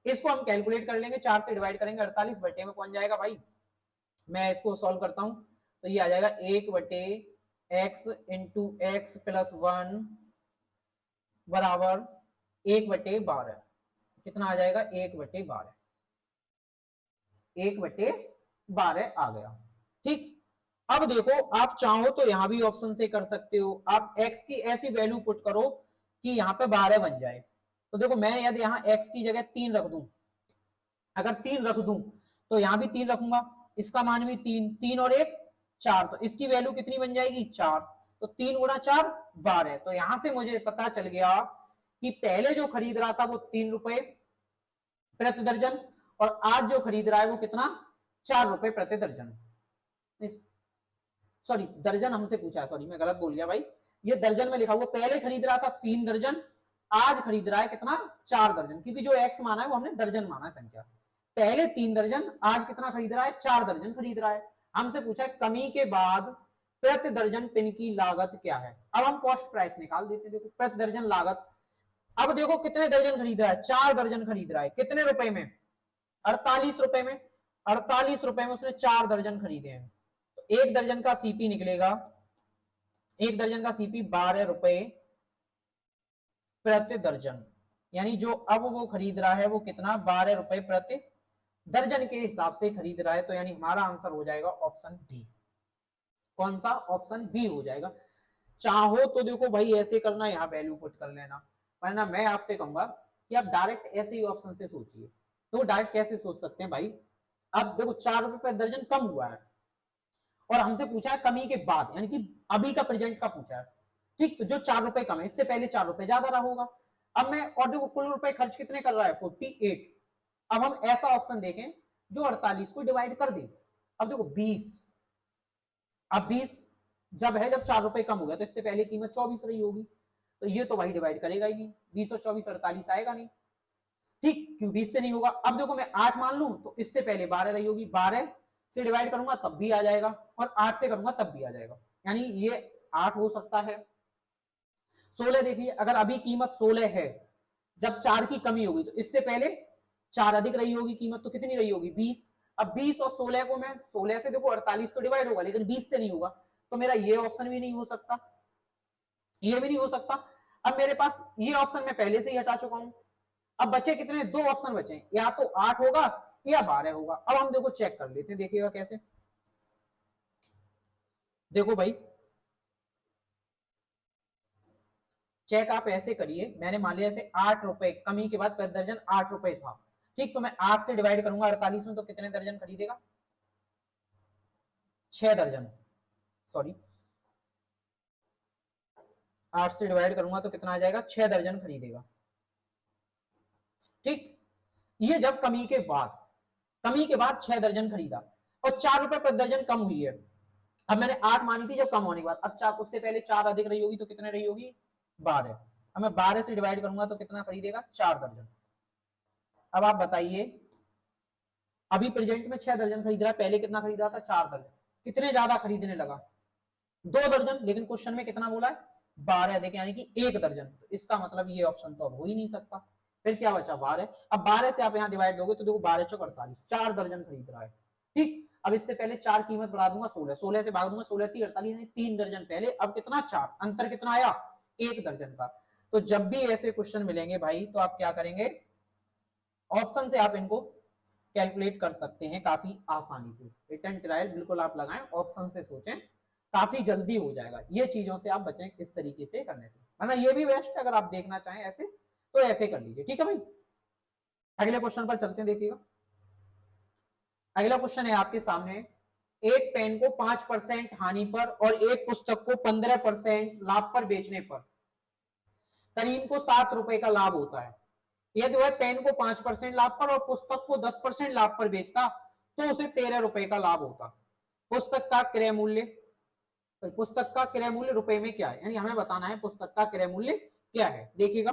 इसको हम कैलकुलेट कर लेंगे, 4 से डिवाइड करेंगे 48 बटे में पहुंच जाएगा भाई। मैं इसको सॉल्व करता हूं तो ये आ जाएगा 1 बटे एक्स इंटू एक्स प्लस 1 बराबर 1 बटे 12। कितना आ जाएगा, 1 बटे 12, 1 बटे 12 आ गया। ठीक, अब देखो आप चाहो तो यहां भी ऑप्शन से कर सकते हो, आप x की ऐसी वैल्यू पुट करो कि यहाँ पे 12 बन जाए। तो देखो मैं यदि यहाँ x की जगह 3 रख दूं, अगर 3 रख दूं तो यहां भी 3 रखूंगा, इसका मान भी 3, 3 और 1 4, तो इसकी वैल्यू कितनी बन जाएगी, 4। तो 3 गुणा 4 12। तो यहां से मुझे पता चल गया कि पहले जो खरीद रहा था वो 3 रुपए प्रति दर्जन, और आज जो खरीद रहा है वो कितना, 4 रुपए प्रति दर्जन। सॉरी दर्जन हमसे पूछा है, सॉरी मैं गलत बोल गया भाई, ये दर्जन में लिखा हुआ, पहले खरीद रहा था 3 दर्जन, आज खरीद रहा है कितना, 4 दर्जन, क्योंकि जो एक्स माना है वो हमने दर्जन माना है संख्या। पहले 3 दर्जन, आज कितना खरीद रहा है, 4 दर्जन खरीद रहा है। हमसे पूछा है कमी के बाद प्रति दर्जन पिन की लागत क्या है। अब हम कॉस्ट प्राइस निकाल देते हैं। देखो प्रति दर्जन लागत, अब देखो कितने दर्जन खरीद रहा है, 4 दर्जन खरीद रहा है, कितने रुपए में, 48 रुपए में। 48 रुपए में उसने 4 दर्जन खरीदे हैं, तो 1 दर्जन का सीपी निकलेगा, 1 दर्जन का सीपी 12 रुपए प्रति दर्जन, यानी जो अब वो खरीद रहा है वो कितना, 12 रुपए प्रति दर्जन के हिसाब से खरीद रहा है। तो यानी हमारा आंसर हो जाएगा ऑप्शन बी। कौन सा, ऑप्शन बी हो जाएगा। चाहो तो देखो भाई ऐसे करना, यहाँ वैल्यू पुट कर लेना, वरना मैं आपसे कहूंगा कि आप डायरेक्ट ऐसे ही ऑप्शन से सोचिए। तो डायरेक्ट कैसे सोच सकते हैं भाई, अब देखो 4 रुपए प्रति दर्जन कम हुआ है, और हमसे पूछा है कमी के बाद, यानी कि अभी का प्रेजेंट का पूछा है। ठीक, तो जो 4 रुपए कम है, इससे पहले 4 रुपए ज्यादा रहा होगा। अब मैं, और देखो कुल रुपए खर्च कितने कर रहा है, 48। अब हम ऐसा ऑप्शन देखें जो 48 को डिवाइड कर दे। अब देखो 20, अब 20 जब है, जब 4 रुपए कम हो गया, तो इससे पहले कीमत 24 रही होगी, तो ये तो भाई डिवाइड करेगा ही नहीं, 20 और 24 48 आएगा नहीं। ठीक, क्यों 20 से नहीं होगा। अब देखो मैं 8 मान लूं तो इससे पहले 12 रही होगी, 12 से डिवाइड करूंगा तब भी आ जाएगा, और 8 से करूंगा तब भी आ जाएगा, यानी ये 8 हो सकता है। 16 देखिए, अगर अभी कीमत 16 है, जब 4 की कमी होगी तो इससे पहले 4 अधिक रही होगी कीमत, तो कितनी रही होगी, 20। अब 20 और 16 को मैं, 16 से देखो 48 तो डिवाइड होगा, लेकिन 20 से नहीं होगा, तो मेरा ये ऑप्शन भी नहीं हो सकता, ये भी नहीं हो सकता। अब मेरे पास ये ऑप्शन मैं पहले से ही हटा चुका हूं। अब बचे कितने, 2 ऑप्शन बचे, या तो 8 होगा या 12 होगा। अब हम देखो चेक कर लेते हैं, देखिएगा कैसे। देखो भाई चेक आप ऐसे करिए, मैंने मान लिया ऐसे 8 रुपए कमी के बाद प्रति दर्जन 8 रुपए था। ठीक, तो मैं 8 से डिवाइड करूंगा 48 में, तो कितने दर्जन खरीदेगा, 6 दर्जन, सॉरी 8 से डिवाइड करूंगा तो कितना आ जाएगा, 6 दर्जन खरीदेगा। ठीक, ये जब कमी के बाद, कमी के बाद 6 दर्जन खरीदा, और 4 रुपए प्रति दर्जन कम हुई है। अब मैंने 8 मानी थी जब कम होने के बाद, अब 4, उससे पहले 4 अधिक रही होगी, तो कितने रही होगी, 12। अब मैं 12 से डिवाइड करूंगा तो कितना खरीदेगा, 4 दर्जन। अब आप बताइए, अभी प्रेजेंट में 6 दर्जन खरीद रहा है, पहले कितना खरीद रहा था, 4 दर्जन, कितने ज्यादा खरीदने लगा, 2 दर्जन, लेकिन क्वेश्चन में कितना बोला है, 12 अधिक, यानी कि 1 दर्जन। तो इसका मतलब ये ऑप्शन तो अब हो ही नहीं सकता। फिर क्या बचा, 12। अब 12 से आप यहाँ डिवाइड दोगे तो देखो 12 चौक 48, 4 दर्जन खरीद रहा है। ठीक, अब इससे पहले 4 कीमत बढ़ा दूंगा 16, 16 से भाग दूंगा, 16 3 48, 3 दर्जन पहले, अब कितना, 4, अंतर कितना आया, 1 दर्जन का। तो जब भी ऐसे क्वेश्चन मिलेंगे भाई, तो आप क्या करेंगे, ऑप्शन से आप इनको कैलकुलेट कर सकते हैं काफी आसानी से। रिटर्न ट्रायल बिल्कुल आप लगाएं, ऑप्शन से सोचें, काफी जल्दी हो जाएगा। ये चीजों से आप बचें इस तरीके से करने से, वरना ये भी बेस्ट है, अगर आप देखना चाहें ऐसे तो ऐसे कर लीजिए। ठीक है भाई, अगले क्वेश्चन पर चलते हैं, देखिएगा। अगला क्वेश्चन है आपके सामने, एक पेन को 5% हानि पर और एक पुस्तक को 15% लाभ पर बेचने पर करीम को 7 रुपए का लाभ होता है। यदि वह पेन को 5% लाभ पर और पुस्तक को 10% लाभ पर बेचता तो उसे 13 रुपए का लाभ होता। पुस्तक का क्रय मूल्य, तो पुस्तक का क्रय मूल्य रुपए में क्या है, यानी हमें बताना है पुस्तक का क्रय मूल्य क्या है। देखिएगा,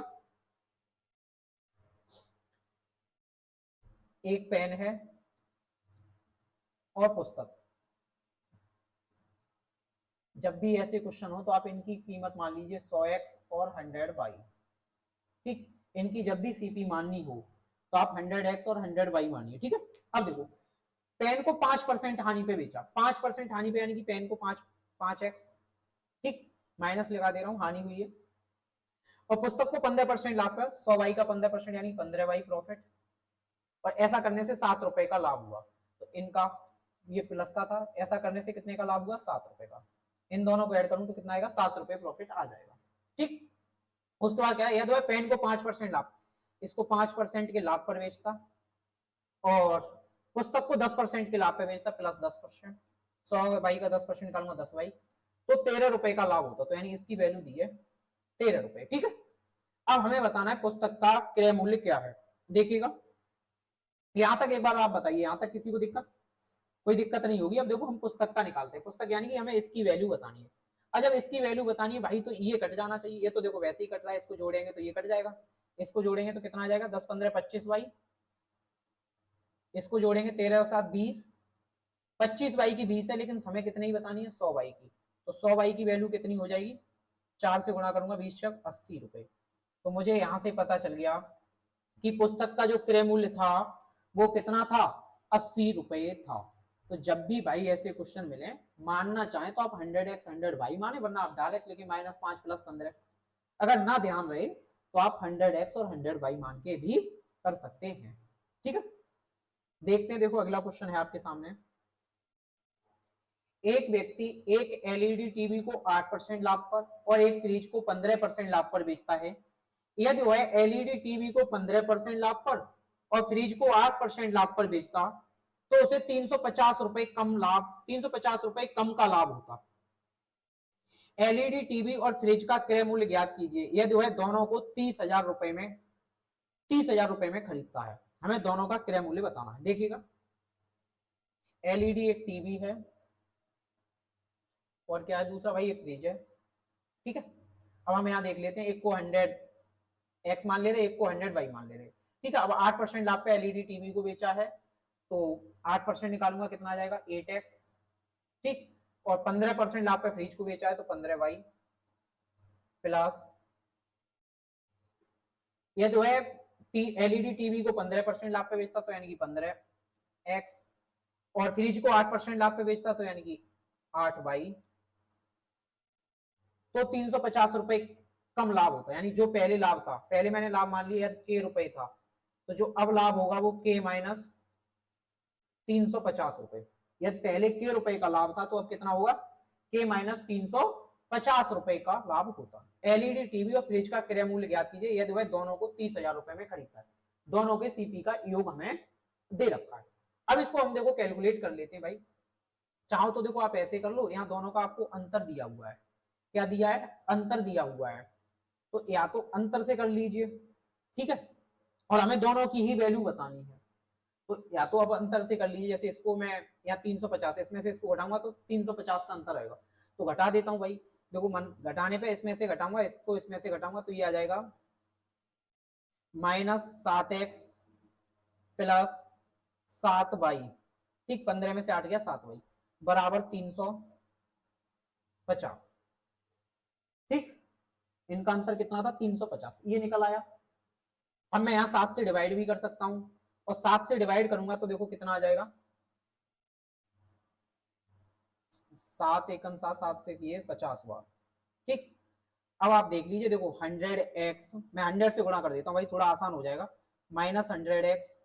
एक पेन है और पुस्तक। जब भी ऐसे क्वेश्चन हो तो आप इनकी कीमत मान लीजिए 100x और 100y। ठीक, इनकी जब भी सीपी माननी हो तो आप 100x और 100y मानिए। ठीक है, अब देखो पेन को 5% हानि पे बेचा, 5% हानि पे यानी कि पेन को 5x, ठीक, माइनस लगा दे रहा हूं, हानि हुई है। और पुस्तक को 15% लाभ पर, 100y का 15% यानी 15y प्रॉफिट। और ऐसा करने से 7 रुपए का लाभ हुआ। तो इनका ये प्लस का था, ऐसा करने से कितने का लाभ हुआ, 7 रुपए का। इन दोनों को ऐड करूं तो कितना आएगा, 7 रुपए प्रॉफिट आ जाएगा। ठीक, उसके बाद क्या है, यह पेन को 5% लाभ, इसको 5% के लाभ पर बेचता और पुस्तक को 10% के लाभ पे बेचता प्लस 10%। 100y का 10% निकालूंगा 10y, तो 13 रुपए का लाभ होता। तो यानी इसकी वैल्यू दी है 13 रुपए। ठीक है, अब हमें बताना है पुस्तक का क्रय मूल्य क्या है। देखिएगा यहां तक एक बार आप बताइए, यहां तक किसी को दिक्कत, कोई दिक्कत नहीं होगी। अब देखो हम पुस्तक का निकालते हैं, पुस्तक यानी कि हमें इसकी वैल्यू बतानी है। और जब इसकी वैल्यू बतानी है भाई तो ये कट जाना चाहिए, ये तो देखो वैसे ही कट रहा है, इसको जोड़ेंगे तो ये कट जाएगा, इसको जोड़ेंगे तो कितना आ जाएगा, 10 15 25y, इसको जोड़ेंगे 13 और 7 20, 25y की 20 है लेकिन हमें कितनी ही बतानी है, 100y की। तो 100y की वैल्यू कितनी हो जाएगी, 4 से गुणा करूंगा, 20 चक 80 रुपए। तो मुझे यहां से पता चल गया कि पुस्तक का जो क्रय मूल्य था वो कितना था, 80 रुपए था। तो जब भी भाई ऐसे क्वेश्चन मिले, मानना चाहे तो आप 100x 100y माने, वरना आप डायरेक्ट लेके -5 + 15। अगर ना ध्यान रहे तो आप 100x और 100y मान के भी कर सकते हैं। ठीक है, देखते हैं, देखो अगला क्वेश्चन है आपके सामने। एक व्यक्ति एक एलईडी टीवी को 8% लाभ पर और एक फ्रिज को 15% लाभ पर बेचता है। यदि वह एलईडी टीवी को 15% लाभ पर और फ्रिज को 8% लाभ पर बेचता तो उसे 350 रुपए कम लाभ, 350 रुपए कम का लाभ होता। एलईडी टीवी और फ्रिज का क्रय मूल्य ज्ञात कीजिए यदि वह दोनों को 30,000 रुपए में, 30,000 रुपए में खरीदता है। हमें दोनों का क्रय मूल्य बताना है। देखिएगा एलईडी एक टीवी है और क्या है दूसरा भाई, एक फ्रिज है। ठीक है, अब हम यहाँ देख लेते हैं, एक को 100x मान ले रहे, एक को 100y मान ले रहे। ठीक है, अब 8% लाभ पे एलईडी टीवी को बेचा है तो 8% निकालूंगा, कितना आ जाएगा, 8x। ठीक, और 15% लाभ पे फ्रिज को बेचा है तो 15y प्लस, ये जो है एलईडी टीवी को 15% लाभ पे बेचता तो यानी कि 15x, और फ्रिज को 8% लाभ पे बेचता तो यानी कि 8y। तो 350 रुपए कम लाभ होता है, यानी जो पहले लाभ था, पहले मैंने लाभ मान लिया k रुपए था, तो जो अब लाभ होगा वो k माइनस 350 रुपए। यदि पहले k रुपए का लाभ था तो अब कितना होगा, k माइनस 350 रुपए का लाभ होता। एलईडी टीवी और फ्रिज का क्रय मूल्य ज्ञात कीजिए यदि वह दोनों को 30,000 रुपए में खरीदता है। दोनों के सीपी का योग हमें दे रखा है। अब इसको हम देखो कैलकुलेट कर लेते हैं भाई। चाहो तो देखो आप ऐसे कर लो, यहाँ दोनों का आपको अंतर दिया हुआ है, क्या दिया है, अंतर दिया हुआ है, तो या तो अंतर से कर लीजिए। ठीक है, और हमें दोनों की ही वैल्यू बतानी है, तो या तो अब अंतर से कर लीजिए। जैसे इसको मैं यहाँ 350, इसमें से इसको घटाऊंगा तो 350 का अंतर आएगा, तो घटा देता हूँ भाई। देखो मन घटाने पे इसमें से घटाऊंगा, इसको इसमें से घटाऊंगा तो ये आ जाएगा -7x प्लस 7y। ठीक, 15 में से 8 गया 7y बराबर 350। ठीक, इनका अंतर कितना था, 350, ये निकल आया। अब मैं यहाँ 7 से डिवाइड भी कर सकता हूं, और 7 से डिवाइड करूंगा तो देखो कितना आ जाएगा, 7 एकम 7, 7 से किए 50 बार। ठीक, अब आप देख लीजिए, देखो 100x, मैं 100 से गुणा कर देता हूँ भाई, थोड़ा आसान हो जाएगा, -100x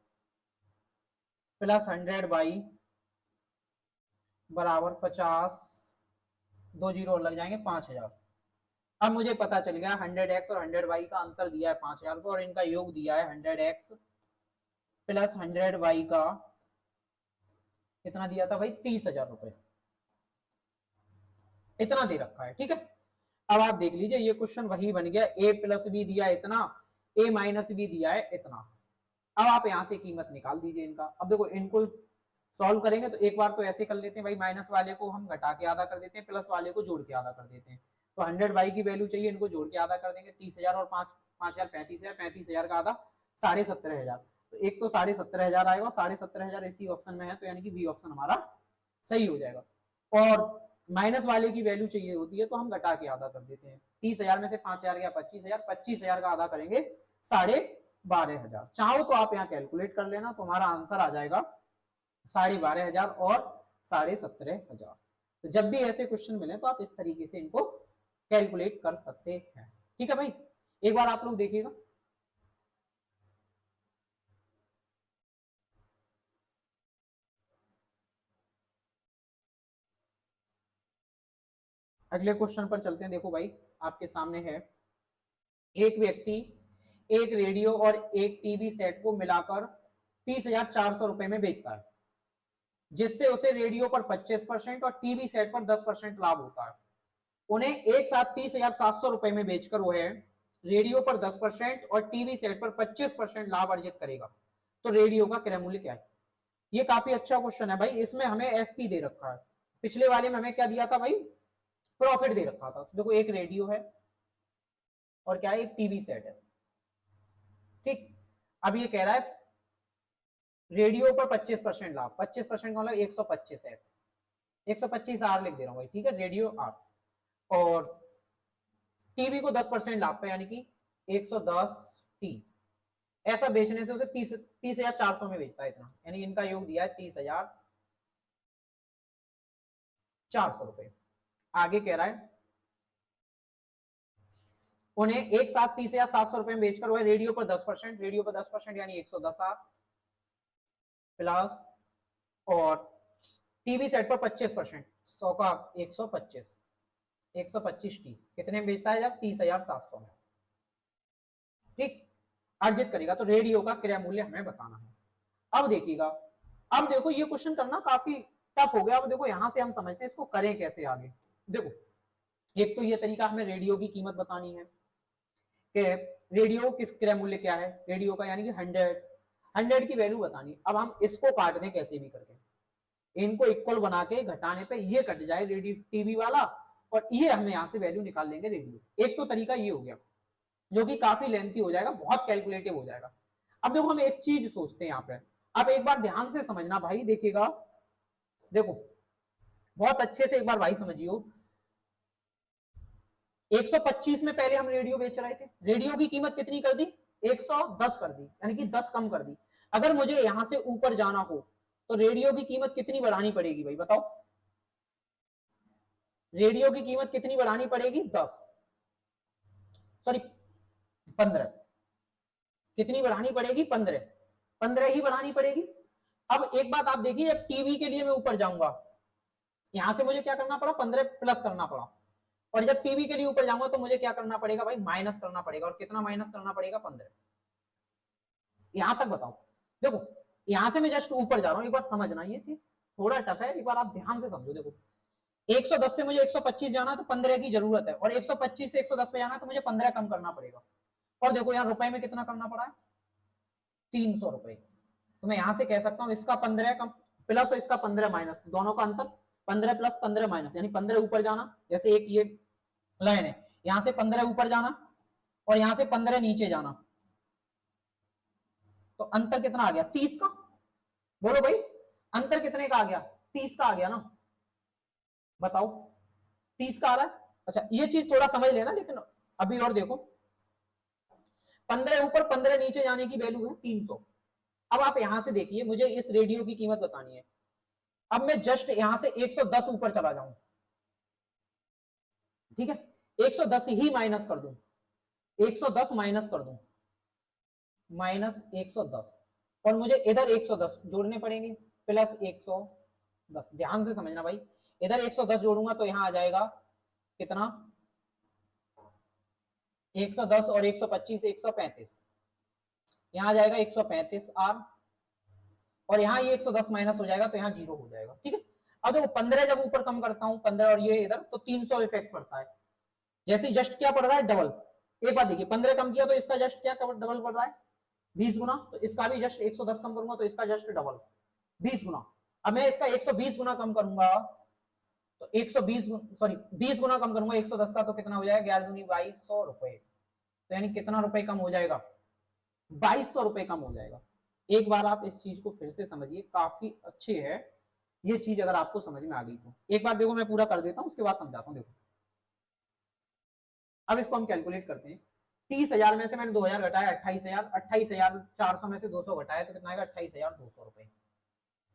प्लस 100y बराबर 50, 2 जीरो और लग जाएंगे 5,000। अब मुझे पता चल गया 100x और 100y का अंतर दिया है 5,000 रुपये, और इनका योग दिया है 100x प्लस 100y का कितना दिया था भाई, 30,000 रुपए, इतना दे रखा है। ठीक है, अब आप देख लीजिए ये क्वेश्चन वही बन गया, a प्लस बी दिया इतना, a माइनस बी दिया है इतना। अब आप यहां से कीमत निकाल दीजिए इनका। अब देखो इनको सॉल्व करेंगे तो एक बार तो ऐसे कर लेते हैं भाई, माइनस वाले को हम घटा के आधा कर देते हैं, प्लस वाले को जोड़ के आधा कर देते हैं। तो 100y की वैल्यू चाहिए, इनको जोड़ के आधा कर देंगे, 30,000 और 5,000 35,000, 35,000 का आधा 17,500। तो तो एक तो 17,500 आएगा, 17,500 इसी ऑप्शन में है, तो यानी कि बी ऑप्शन हमारा सही हो जाएगा। और माइनस वाले की वैल्यू चाहिए होती है तो हम घटा के आधा कर देते हैं। 30,000 में से 5,000 गया 25,000, 25,000 का आधा करेंगे 12,500। चाहो तो आप यहाँ कैलकुलेट कर लेना, तो हमारा आंसर आ जाएगा 12,500 और 17,500। तो जब भी ऐसे क्वेश्चन मिले तो आप इस तरीके से इनको कैलकुलेट कर सकते हैं। ठीक है भाई, एक बार आप लोग देखिएगा। अगले क्वेश्चन पर चलते हैं। देखो भाई, आपके सामने है, एक व्यक्ति एक रेडियो और एक टीवी सेट को मिलाकर 30,400 रुपए में बेचता है, जिससे उसे रेडियो पर 25% और टीवी सेट पर 10% लाभ होता है। उन्हें एक साथ 30,700 रुपए में बेचकर वह रेडियो पर 10% और टीवी सेट पर 25% लाभ अर्जित करेगा, तो रेडियो का क्रय मूल्य क्या है? ये काफी अच्छा क्वेश्चन है भाई। इसमें हमें एसपी दे रखा है, पिछले वाले में हमें क्या दिया था भाई? प्रॉफिट दे रखा था। देखो, एक रेडियो है और क्या है, एक टीवी सेट है। ठीक, अब ये कह रहा है रेडियो पर 25% लाभ, 25% का मतलब 125 एक्स, 125 आर लिख दे रहा हूं भाई, ठीक है, रेडियो आर। और टीवी को 10% लाभ पे, यानी कि 110 टी। ऐसा बेचने से उसे 30,400 में बेचता है इतना, यानी इनका योग दिया है 30,400 रुपए। आगे कह रहा है उन्हें एक साथ 30,700 रुपए में बेचकर वह रेडियो पर 10%, रेडियो पर 10% यानी 110 आर प्लस, और टीवी सेट पर 25%, 100 का 125, 125 टी कितने में बेचता है? जब 30,700 में। ठीक, अर्जित करेगा, तो रेडियो का क्रय मूल्य हमें बताना है। अब देखिएगा, अब देखो ये क्वेश्चन करना काफी टफ हो गया। अब देखो यहां से हम समझते हैं इसको करें कैसे आगे। देखो, एक तो ये तरीका, हमें रेडियो की कीमत बतानी है कि रेडियो किस क्रय मूल्य क्या है रेडियो का, यानी कि 100 की वैल्यू बतानी। अब हम इसको काट दें कैसे भी करके, इनको इक्वल बना के घटाने पे ये कट जाए रेडियो टीवी वाला, और ये हमें यहां से वैल्यू निकाल लेंगे रेडियो। एक तो तरीका ये हो गया, जो कि काफी लेंथी हो जाएगा, बहुत कैलकुलेटिव हो जाएगा। अब देखो, हम एक चीज सोचते हैं यहाँ पे, आप एक बार ध्यान से समझना भाई, देखिएगा, देखो बहुत अच्छे से एक बार भाई समझियो। 125 में पहले हम रेडियो बेच रहे थे, रेडियो की कीमत कितनी कर दी? 110 कर दी, यानी कि 10 कम कर दी। अगर मुझे यहां से ऊपर जाना हो तो रेडियो की कीमत कितनी बढ़ानी पड़ेगी भाई, बताओ? रेडियो की कीमत कितनी बढ़ानी पड़ेगी? 10, सॉरी 15। कितनी बढ़ानी पड़ेगी? 15, 15 ही बढ़ानी पड़ेगी। अब एक बात आप देखिए, जब टीवी के लिए मैं ऊपर जाऊंगा, यहां से मुझे क्या करना पड़ा? 15 प्लस करना पड़ा। और जब टीवी के लिए ऊपर जाऊंगा तो मुझे क्या करना पड़ेगा भाई? माइनस करना पड़ेगा। और कितना माइनस करना पड़ेगा? 15। यहां तक बताओ। देखो, यहां से मैं जस्ट ऊपर जा रहा हूं, एक बार समझना, ये चीज थोड़ा टफ है, एक बार आप ध्यान से समझो। देखो, 110 से मुझे 125 जाना है तो 15 की जरूरत है, और 125 से 110 पे जाना है तो मुझे 15 कम करना पड़ेगा। और देखो यहाँ रुपए में कितना करना पड़ा है? 300 रुपए। तो मैं यहां से कह सकता हूं इसका 15 कम प्लस और इसका 15 माइनस, दोनों का अंतर 15 प्लस 15 माइनस, यानी 15 ऊपर जाना। जैसे एक ये लाइन है, यहां से 15 ऊपर जाना और यहां से 15 नीचे जाना, तो अंतर कितना आ गया? 30 का। बोलो भाई, अंतर कितने का आ गया? 30 का आ गया ना, बताओ? 30 का आ रहा है। अच्छा, ये चीज थोड़ा समझ लेना, लेकिन अभी और देखो, 15 ऊपर 15 नीचे जाने की वैल्यू है 300। अब आप यहां से देखिए, मुझे इस रेडियो की कीमत बतानी है। अब मैं जस्ट यहां से 110 ऊपर चला जाऊं, ठीक है, 110 ही माइनस कर दूं, 110 माइनस कर दूं, माइनस 110, और मुझे इधर 110 जोड़ने पड़ेंगे, प्लस 110। ध्यान से समझना भाई, इधर 110 जोड़ूंगा तो यहां आ जाएगा कितना? 110 और 125 135, यहां आ जाएगा 135 आर, और यहाँ ये 110 माइनस हो जाएगा तो यहाँ 0 हो जाएगा। ठीक है, अब देखो 15 जब ऊपर कम करता हूं, 15 और ये इधर, तो 300 इफेक्ट पड़ता है। जैसे जस्ट क्या पड़ रहा है? डबल। एक बात देखिए, 15 कम किया तो इसका जस्ट क्या डबल पड़ रहा है? 20 गुना। तो इसका भी जस्ट 110 कम करूंगा तो इसका जस्ट डबल, 20 गुना। अब मैं इसका 120 गुना कम करूंगा तो 120, सॉरी 20 गुना कम करूंगा 110 का, तो कितना हो जाएगा? 11 दूनी 2200 रुपए। तो यानी कितना रुपए कम हो जाएगा? 2200 रुपए कम हो जाएगा। एक बार आप इस चीज को फिर से समझिए, काफी अच्छी है ये चीज, अगर आपको समझ में आ गई तो। एक बार देखो मैं पूरा कर देता हूं, उसके बाद समझाता हूं। देखो अब इसको हम कैलकुलेट करते हैं। 30,000 में से मैंने 2,000 घटाया, 28,000। 28,400 में से 200 घटाया तो कितना आएगा? 28,200 रुपए।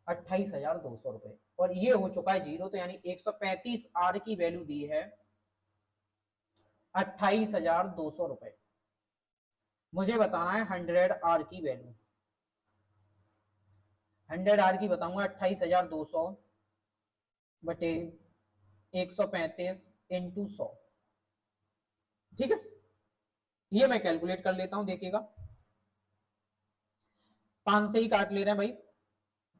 28,200 रुपए। और ये हो चुका है जीरो, तो यानी 135 आर की वैल्यू दी है 28,200 रुपए। मुझे बताना है 100 आर की वैल्यू। 100 आर की बताऊंगा 28,200 बटे 135 इंटू 100। ठीक है, ये मैं कैलकुलेट कर लेता हूं, देखिएगा। 5 से ही काट ले रहे हैं भाई,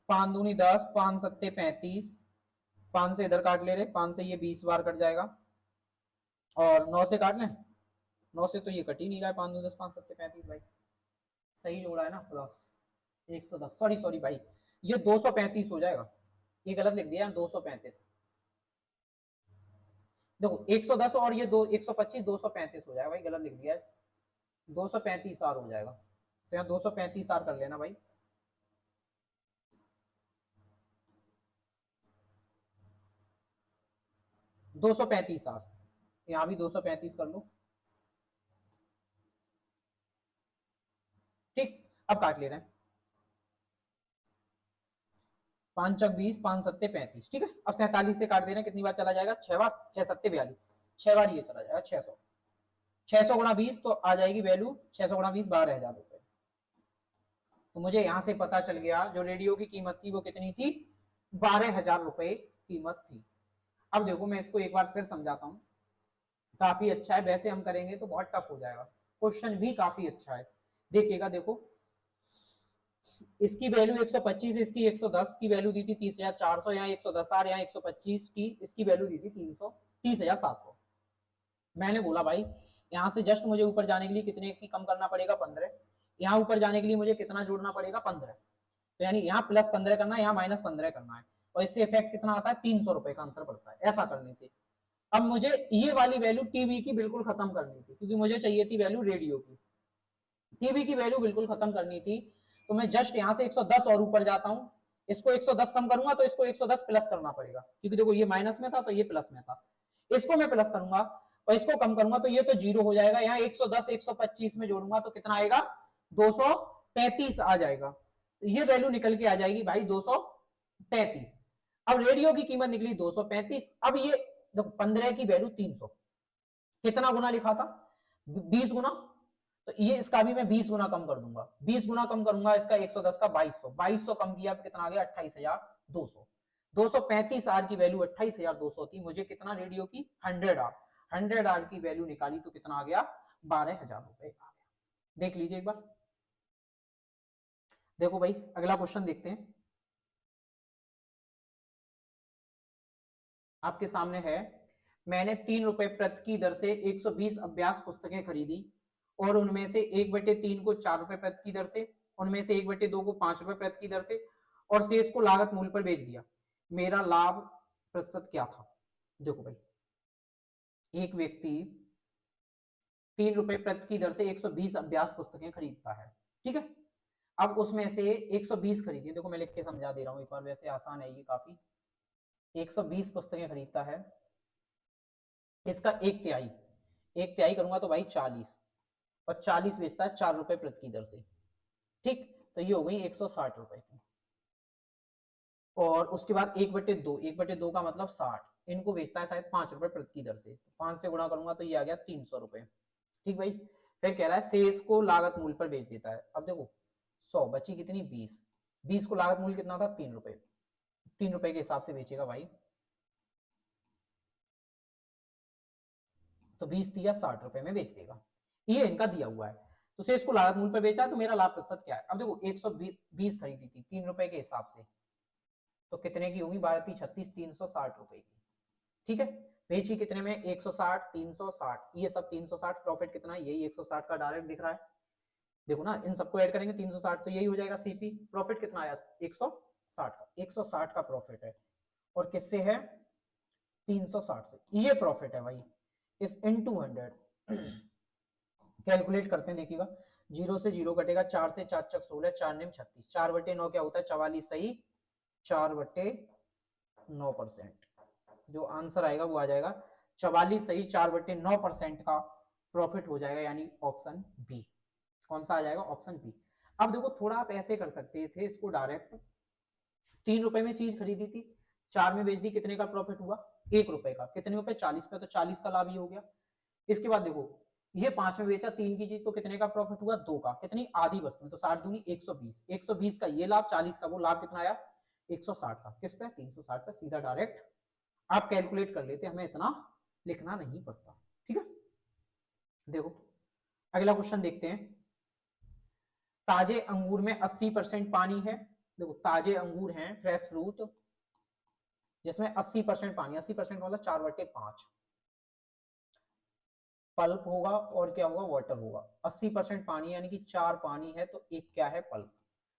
5 दूनी 10, 5 सत्ते 35, 5 से इधर काट ले रहे, 5 से ये 20 बार कट जाएगा। और 9 से काट लें, 9 से तो ये कट ही नहीं रहा है। 5 दूनी 10, 5 सत्ते 35 भाई, सही जोड़ा है ना, प्लस 110। सॉरी सॉरी भाई, ये 235 हो जाएगा, ये गलत लिख दिया 235। देखो 110 और ये 125, 235 हो जाएगा भाई, गलत लिख दिया है। 235 आर हो जाएगा, तो यहाँ 235 आर कर लेना भाई। दो सौ पैंतीस आर, यहां भी 235 कर लो। ठीक, अब काट ले रहे हैं। 5 चक 20, 5 सत्ते 35। ठीक है, अब 47 से काट दे रहे हैं, कितनी बार चला जाएगा? 6 बार। 6 सत्ते 42, 6 बार ये चला जाएगा। 600, 600 गुणा 20 तो आ जाएगी वैल्यू 600 गुणा 20 12,000 रुपए। तो मुझे यहां से पता चल गया जो रेडियो की कीमत थी वो कितनी थी? 12,000 रुपए कीमत थी। अब देखो मैं इसको एक बार फिर समझाता हूँ, काफी अच्छा है। वैसे हम करेंगे तो बहुत टफ हो जाएगा, क्वेश्चन भी काफी अच्छा है। देखिएगा, देखो इसकी वैल्यू 125, इसकी 110 की वैल्यू दी थी 30,400, यहाँ 110 आर, यहाँ 125 की, इसकी वैल्यू दी थी 30,700। मैंने बोला भाई यहाँ से जस्ट मुझे ऊपर जाने के लिए कितने की कम करना पड़ेगा? 15। यहाँ ऊपर जाने के लिए मुझे कितना जोड़ना पड़ेगा? 15। तो यानी यहाँ प्लस 15 करना है, यहाँ माइनस 15 करना है, और इससे इफेक्ट कितना आता है? 300 रुपए का अंतर पड़ता है ऐसा करने से। अब मुझे ये वाली वैल्यू टीवी की बिल्कुल खत्म करनी थी, क्योंकि मुझे चाहिए थी वैल्यू रेडियो की। टीवी की वैल्यू बिल्कुल खत्म करनी थी, तो मैं जस्ट यहाँ से 110 और ऊपर जाता हूँ। इसको 110 कम करूंगा तो इसको 110 प्लस करना पड़ेगा, क्योंकि देखो ये माइनस में था तो ये प्लस में था। इसको मैं प्लस करूंगा और इसको कम करूंगा तो ये तो जीरो हो जाएगा। यहाँ 110 125 में जोड़ूंगा तो कितना आएगा? 235 आ जाएगा। ये वैल्यू निकल के आ जाएगी भाई 235। अब रेडियो की कीमत निकली 235। अब ये देखो 15 की वैल्यू 300, कितना गुना लिखा था? 20 गुना। तो ये इसका भी मैं 20 गुना कम कर दूंगा। 20 गुना कम करूंगा इसका 110 का 2200। 2200 कम किया तो कितना आ गया? 28,200। 235 आर की वैल्यू 28,200 थी। मुझे कितना रेडियो की? 100 आर। 100 आर की वैल्यू निकाली तो कितना आ गया? 12,000 रुपए आ गया। देख लीजिए एक बार। देखो भाई अगला क्वेश्चन देखते हैं, आपके सामने है। मैंने 3 रुपए प्रति की दर से 120 अभ्यास पुस्तकें खरीदी और उनमें से 1/3 को 4 रुपए प्रति की दर से, उनमें से 1/2 को 5 रुपए प्रति की दर से और शेष को लागत मूल्य पर बेच दिया। मेरा लाभ प्रतिशत क्या था? देखो भाई, एक व्यक्ति 3 रुपए प्रति की दर से 120 अभ्यास पुस्तकें खरीदता है। ठीक है, अब उसमें से 120 खरीदी, देखो मैं लिख के समझा दे रहा हूं एक बार, वैसे आसान है ये काफी। 120 पुस्तकें खरीदता है, इसका एक तिहाई करूंगा तो भाई 40, और 40 बेचता है 4 रुपए प्रति की दर से। ठीक, तो ये हो गई 160 रुपए की। और उसके बाद 1/2, 1/2 का मतलब 60, इनको बेचता है शायद 5 रुपए प्रति की दर से। 5 से गुणा करूंगा तो ये आ गया 300 रुपए। ठीक भाई, फिर कह रहा है शेष को लागत मूल्य पर बेच देता है। अब देखो 100 बची कितनी? 20। 20 को लागत मूल्य कितना था? 3 रुपए। 3 रुपए के हिसाब से बेचेगा भाई, तो 20 दिया 60 रुपए में बेच देगा। ये इनका दिया हुआ है, तो शेष को लागत मूल्य पर बेचा है, तो मेरा लाभ प्रतिशत क्या है? अब देखो 120 खरीदी थी 3 रुपए के हिसाब से, तो कितने की होगी? 12 36, 360 रुपए की। ठीक है, बेची कितने में? 160, 360, ये सब 360। प्रॉफिट कितना है? यही 160 का डायरेक्ट दिख रहा है। देखो ना, इन सबको ऐड करेंगे 360 तो यही हो जाएगा सीपी। प्रॉफिट कितना आया? 160 का। 160 का प्रॉफिट है, और किससे है? 360 से। ये प्रॉफिट है भाई, इस इन 200 कैलकुलेट करते हैं। देखिएगा, जीरो से जीरो कटेगा, 4 से 4 चक 16, 4 नेम 36, 4/9 क्या होता है 44 सही, 4/9%। जो आंसर आएगा वो आ जाएगा 44 सही, 4/9% का प्रॉफिट हो जाएगा, यानी ऑप्शन बी। कौन सा आ जाएगा, ऑप्शन बी। अब देखो थोड़ा आप ऐसे कर सकते थे इसको डायरेक्ट, 3 रुपए में चीज खरीदी थी, 4 में बेच दी, कितने का प्रॉफिट हुआ, 1 रुपए का, कितने रुपए 40 पे, तो 40 का लाभ ही हो गया। इसके बाद देखो ये 5 में बेचा 3 की चीज, तो कितने का प्रॉफिट हुआ, 2 का, कितनी आधी वस्तु, तो 60 दूनी 120, 120 का ये लाभ, 40 का वो लाभ, कितना आया 160 का, किस पे 360 पे। सीधा डायरेक्ट आप कैलकुलेट कर लेते, हमें इतना लिखना नहीं पड़ता। ठीक है, देखो अगला क्वेश्चन देखते हैं। ताजे अंगूर में 80% पानी है। देखो ताजे अंगूर हैं, फ्रेश फ्रूट, जिसमें 80% पानी, 80% मतलब 4/5 पल्प होगा, और क्या होगा, वाटर होगा। 80% पानी यानी कि 4 पानी है, तो 1 क्या है, पल्प।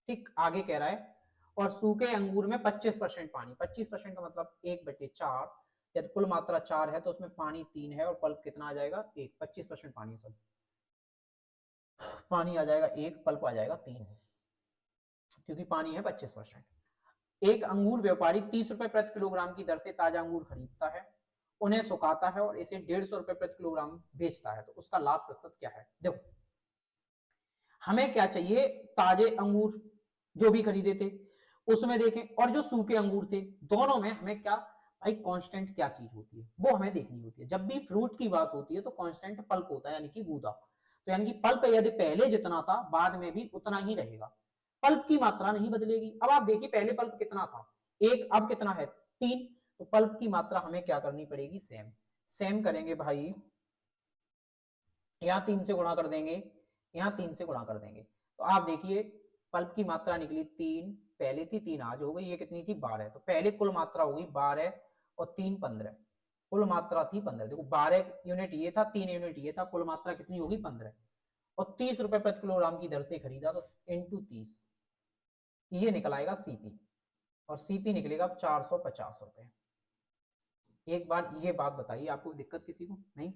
ठीक, आगे कह रहा है, और सूखे अंगूर में 25% पानी, 25% का मतलब 1/4, यदि कुल मात्रा 4 है तो उसमें पानी 3 है, और पल्प कितना आ जाएगा 1, 25% पानी, सब पानी आ जाएगा 1, पल्प आ जाएगा 3, क्योंकि पानी है 25%। एक अंगूर व्यापारी 30 रुपए प्रति किलोग्राम की दर से ताजा अंगूर खरीदता है, उन्हें सुखाता है और इसे 150 रुपए प्रति किलोग्राम बेचता है, तो उसका लाभ प्रतिशत क्या है। देखो हमें क्या चाहिए, ताजे अंगूर जो भी खरीदे थे उसमें देखें, और जो सूखे अंगूर थे, दोनों में हमें क्या भाई कांस्टेंट क्या चीज होती है वो हमें देखनी होती है। जब भी फ्रूट की बात होती है तो कांस्टेंट पल्प होता है, यानी कि गूदा। तो यानी कि पल्प यदि पहले जितना था बाद में भी उतना ही रहेगा, पल्प की मात्रा नहीं बदलेगी। अब आप देखिए पहले पल्प कितना था 1, अब कितना है 3, तो पल्प की मात्रा हमें क्या करनी पड़ेगी, सेम। सेम करेंगे भाई, यहाँ 3 से गुणा कर देंगे, यहाँ 3 से गुणा कर देंगे, तो आप देखिए पल्प की मात्रा निकली 3, पहले थी 3, आज हो गई, ये कितनी थी 12, तो पहले कुल मात्रा होगी 12 और 3 15, कुल मात्रा थी 15। देखो 12 यूनिट ये था, 3 यूनिट ये था, कुल मात्रा कितनी होगी 15, और 30 रुपए प्रति किलोग्राम की दर से खरीदा, तो इंटू 30, ये निकल आएगा सीपी, और सीपी निकलेगा 450 रुपए। एक बार ये बात बताइए, आपको दिक्कत किसी को नहीं।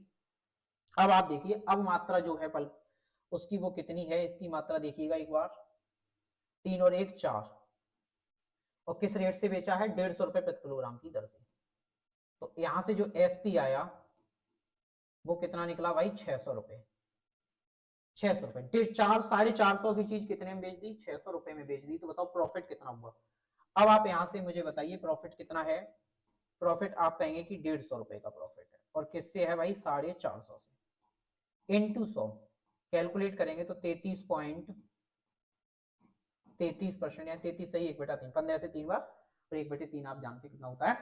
अब आप देखिए, अब मात्रा जो है पल्प उसकी वो कितनी है, इसकी मात्रा देखिएगा एक बार, 3 और 1 4, और किस रेट से बेचा है, 150 रुपए प्रति किलोग्राम की दर से। तो यहां से जो एसपी आया वो कितना निकला भाई, 600 रुपए, 600 रुपए, 450 की चीज कितने में बेच दी, 600 रुपए में बेच दी, तो बताओ प्रॉफिट कितना हुआ। अब आप यहां से मुझे बताइए प्रॉफिट कितना है। प्रॉफिट आप कहेंगे कि 150 रुपए का प्रॉफिट है, और किससे है भाई, 450 से, इंटू 100 कैलकुलेट करेंगे तो 33% या 33 सही, 1/3, 15 से 3 बार, और 1/3 आप जानते कितना होता है,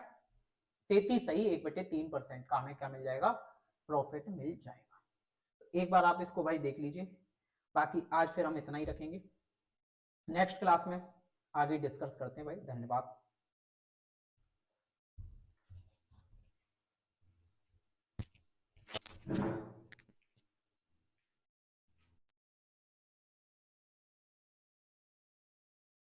33 सही, 1/3% का हमें क्या मिल जाएगा, प्रॉफिट मिल जाएगा। तो एक बार आप इसको भाई देख लीजिए, बाकी आज फिर हम इतना ही रखेंगे, नेक्स्ट क्लास में आगे डिस्कस करते हैं भाई। धन्यवाद।